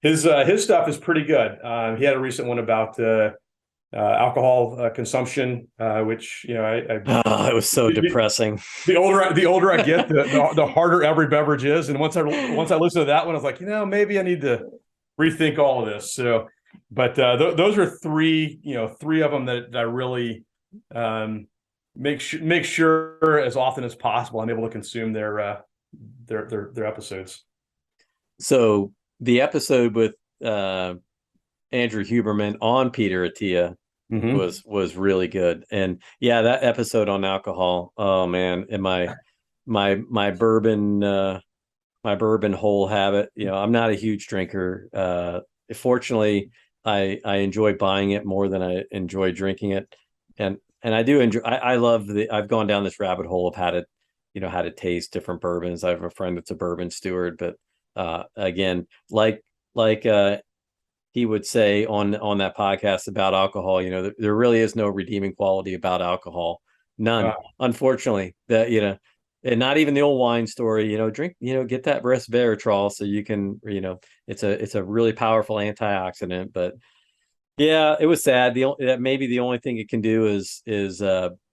[SPEAKER 1] Huberman.
[SPEAKER 2] His stuff is pretty good. He had a recent one about alcohol consumption, which it
[SPEAKER 1] was so depressing.
[SPEAKER 2] The older I get, the harder every beverage is. And once I listened to that one, I was like, maybe I need to rethink all of this. So, but those are three of them that I really make sure as often as possible I'm able to consume their episodes.
[SPEAKER 1] So the episode with Andrew Huberman on Peter Attia was really good. And yeah, that episode on alcohol, oh man, and my bourbon whole habit, I'm not a huge drinker. Fortunately, I enjoy buying it more than I enjoy drinking it. And I do enjoy, I love I've gone down this rabbit hole of how to taste different bourbons. I have a friend that's a bourbon steward, but again, like he would say on that podcast about alcohol, there really is no redeeming quality about alcohol. None, unfortunately. That, and not even the old wine story, drink, get that resveratrol so you can, it's a really powerful antioxidant. But yeah, it was sad. Maybe the only thing it can do is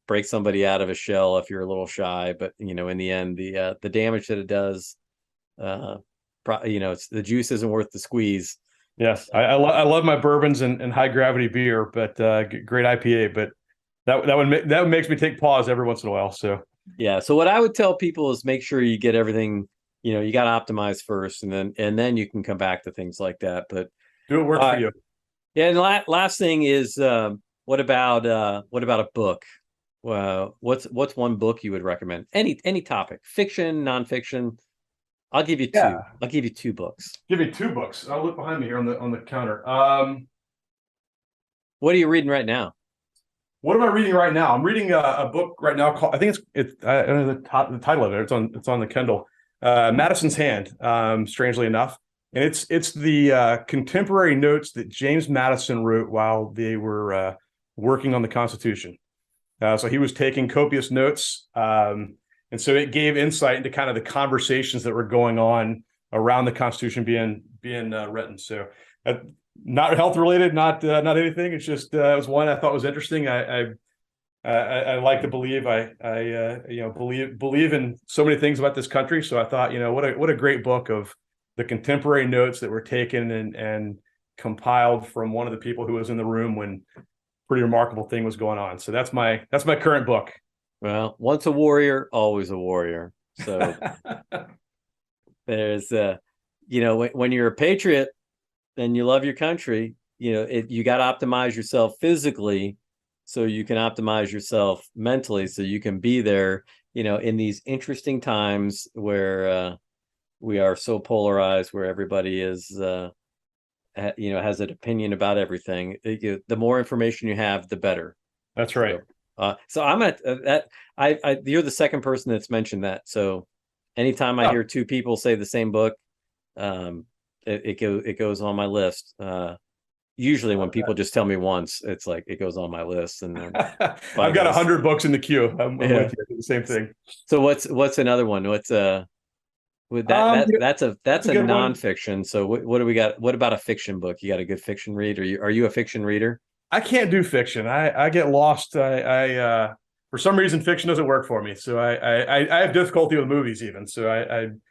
[SPEAKER 1] break somebody out of a shell if you're a little shy, but in the end, the damage that it does, it's the juice isn't worth the squeeze.
[SPEAKER 2] Yes, I love my bourbons and high gravity beer, but great IPA. But that makes me take pause every once in a while. So
[SPEAKER 1] yeah. So what I would tell people is make sure you get everything. You got to optimize first, and then you can come back to things like that. But
[SPEAKER 2] do what works for you.
[SPEAKER 1] Yeah, and last thing is what about a book? What's one book you would recommend? Any topic, fiction, nonfiction. I'll give you two.
[SPEAKER 2] Yeah.
[SPEAKER 1] I'll give you two books.
[SPEAKER 2] Give me two books. I'll look behind me here on the counter.
[SPEAKER 1] What are you reading right now?
[SPEAKER 2] What am I reading right now? I'm reading a book right now called, I think it's I don't know the title of it. It's on the Kindle. Madison's Hand, strangely enough. And it's the contemporary notes that James Madison wrote while they were working on the Constitution. So he was taking copious notes. And so it gave insight into kind of the conversations that were going on around the Constitution being written. So not health related, not anything. It's just it was one I thought was interesting. I like to believe believe in so many things about this country. So I thought, what a great book of the contemporary notes that were taken and compiled from one of the people who was in the room when pretty remarkable thing was going on. So that's my current book.
[SPEAKER 1] Well, once a warrior, always a warrior. So there's when you're a patriot and you love your country, you got to optimize yourself physically so you can optimize yourself mentally so you can be there, in these interesting times where we are so polarized, where everybody is has an opinion about everything. The more information you have, the better.
[SPEAKER 2] That's right.
[SPEAKER 1] So I'm at that. You're the second person that's mentioned that. So anytime I hear two people say the same book, it goes on my list. Usually when people just tell me once, it's like it goes on my list. And then
[SPEAKER 2] I've got 100 books in the queue. I'm with you. The same thing.
[SPEAKER 1] So what's another one? What's that's a nonfiction. So what do we got? What about a fiction book? You got a good fiction read? Are you a fiction reader?
[SPEAKER 2] I can't do fiction. I get lost. I for some reason fiction doesn't work for me. So I have difficulty with movies even. So I'm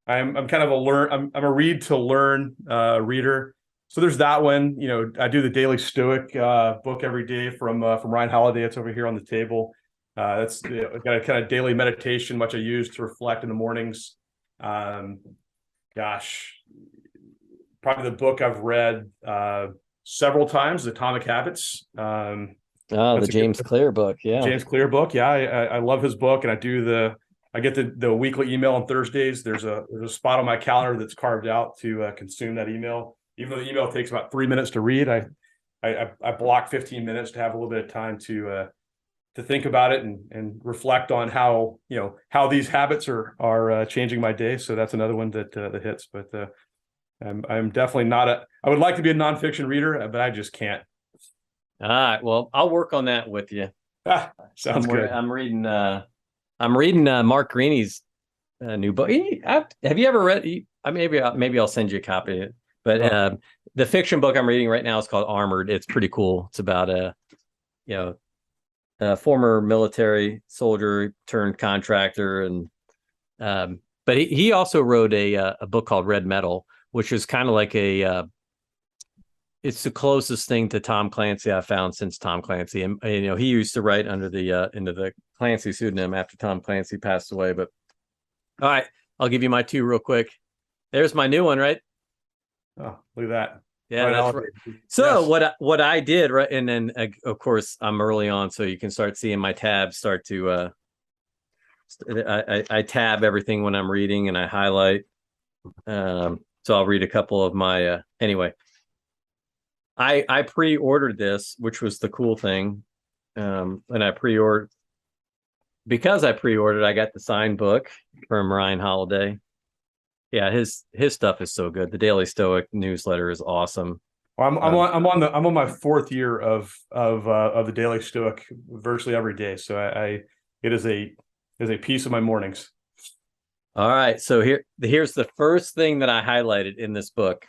[SPEAKER 2] kind of I'm a read to learn reader. So there's that one. I do the Daily Stoic book every day from Ryan Holiday. It's over here on the table. That's I've got a kind of daily meditation, which I use to reflect in the mornings. Probably the book I've read several times, Atomic Habits.
[SPEAKER 1] The James Clear book. Yeah.
[SPEAKER 2] James Clear book. Yeah. I love his book, and I get the weekly email on Thursdays. There's a spot on my calendar that's carved out to consume that email. Even though the email takes about 3 minutes to read, I block 15 minutes to have a little bit of time to think about it and reflect on how these habits are changing my day. So that's another one that hits. But I'm definitely I would like to be a nonfiction reader, but I just can't.
[SPEAKER 1] All right. Well, I'll work on that with you.
[SPEAKER 2] Sounds good.
[SPEAKER 1] I'm reading Mark Greeny's new book. Have you ever read? Maybe I'll send you a copy of it. But the fiction book I'm reading right now is called Armored. It's pretty cool. It's about a former military soldier turned contractor, and but he also wrote a book called Red Metal, which is kind of like it's the closest thing to Tom Clancy I found since Tom Clancy. And he used to write under the Clancy pseudonym after Tom Clancy passed away. But all right, I'll give you my two real quick. There's my new one, right?
[SPEAKER 2] Oh, look at that.
[SPEAKER 1] Yeah, that's right. So yes. What I did, right, and then of course I'm early on, so you can start seeing my tabs start to. I tab everything when I'm reading, and I highlight. So I'll read a couple of my. Anyway, I pre-ordered this, which was the cool thing, and I pre-ordered. Because I pre-ordered, I got the signed book from Ryan Holiday. Yeah, his stuff is so good. The Daily Stoic newsletter is awesome.
[SPEAKER 2] Well, I'm on my fourth year of the Daily Stoic virtually every day. So it is a piece of my mornings.
[SPEAKER 1] All right, so here's the first thing that I highlighted in this book.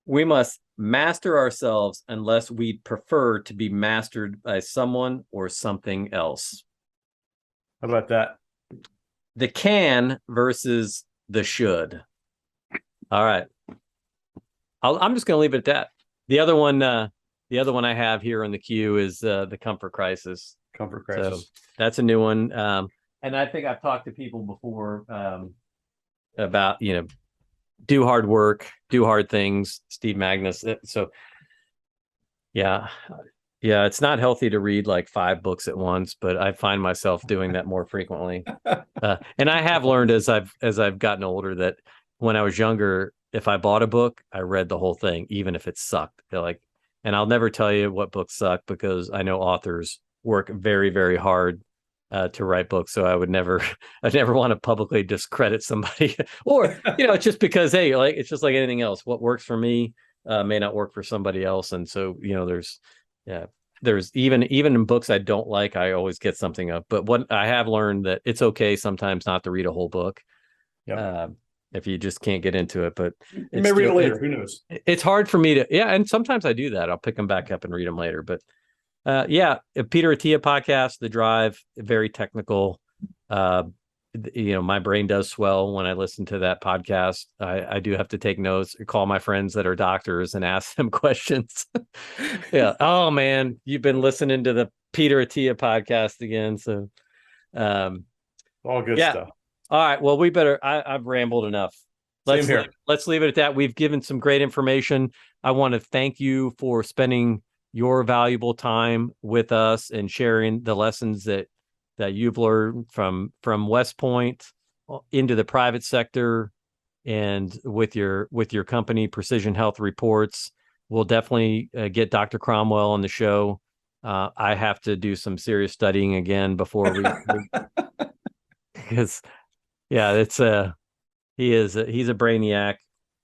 [SPEAKER 1] We must master ourselves unless we'd prefer to be mastered by someone or something else.
[SPEAKER 2] How about that?
[SPEAKER 1] The can versus the should. All right. I'm just going to leave it at that. The other one I have here in the queue is the comfort crisis.
[SPEAKER 2] Comfort crisis.
[SPEAKER 1] So that's a new one. And I think I've talked to people before about, do hard work, do hard things. Steve Magnus. So yeah, it's not healthy to read like 5 books at once, but I find myself doing that more frequently. And I have learned as I've gotten older that when I was younger, if I bought a book, I read the whole thing, even if it sucked. And I'll never tell you what books suck because I know authors work very, very hard to write books. So I'd never want to publicly discredit somebody or, it's just because, hey, like, it's just like anything else. What works for me may not work for somebody else. And so, there's even in books I don't like, I always get something up. But what I have learned that it's okay sometimes not to read a whole book.
[SPEAKER 2] Yeah.
[SPEAKER 1] If you just can't get into it, but
[SPEAKER 2] you may read it later. Who knows?
[SPEAKER 1] It's hard for me to, and sometimes I do that. I'll pick them back up and read them later. But Peter Attia podcast, The Drive, very technical. My brain does swell when I listen to that podcast. I do have to take notes, call my friends that are doctors and ask them questions. Yeah. Oh man, you've been listening to the Peter Attia podcast again. So,
[SPEAKER 2] all good stuff.
[SPEAKER 1] All right. Well, we better. I've rambled enough. Let's leave it at that. We've given some great information. I want to thank you for spending your valuable time with us and sharing the lessons that you've learned from West Point into the private sector and with your company, Precision Health Reports. We'll definitely get Dr. Cromwell on the show. I have to do some serious studying again before we because. Yeah, he's a brainiac,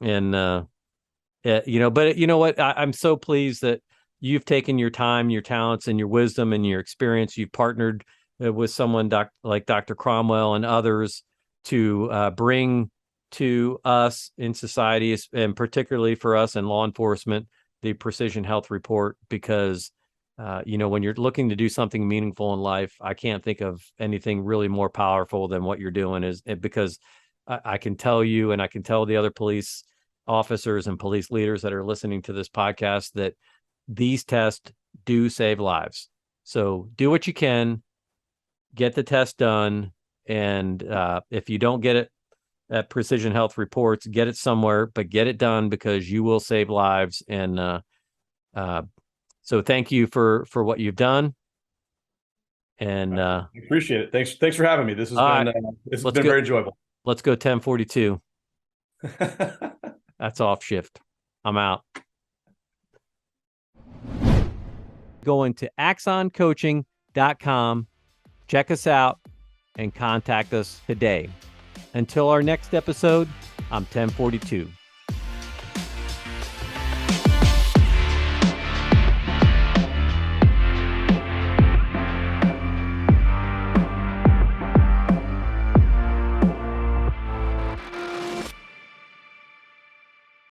[SPEAKER 1] and but you know what? I'm so pleased that you've taken your time, your talents, and your wisdom and your experience. You've partnered with someone like Dr. Cromwell and others to bring to us in society, and particularly for us in law enforcement, the Precision Health Report, because when you're looking to do something meaningful in life, I can't think of anything really more powerful than what you're doing because I can tell you, and I can tell the other police officers and police leaders that are listening to this podcast that these tests do save lives. So do what you can, get the test done. And if you don't get it at Precision Health Reports, get it somewhere, but get it done because you will save lives. And, so thank you for what you've done. And
[SPEAKER 2] appreciate it. Thanks for having me. This has been very enjoyable.
[SPEAKER 1] Let's go 1042. That's off shift. I'm out. Going to axoncoaching.com. Check us out and contact us today. Until our next episode, I'm 1042.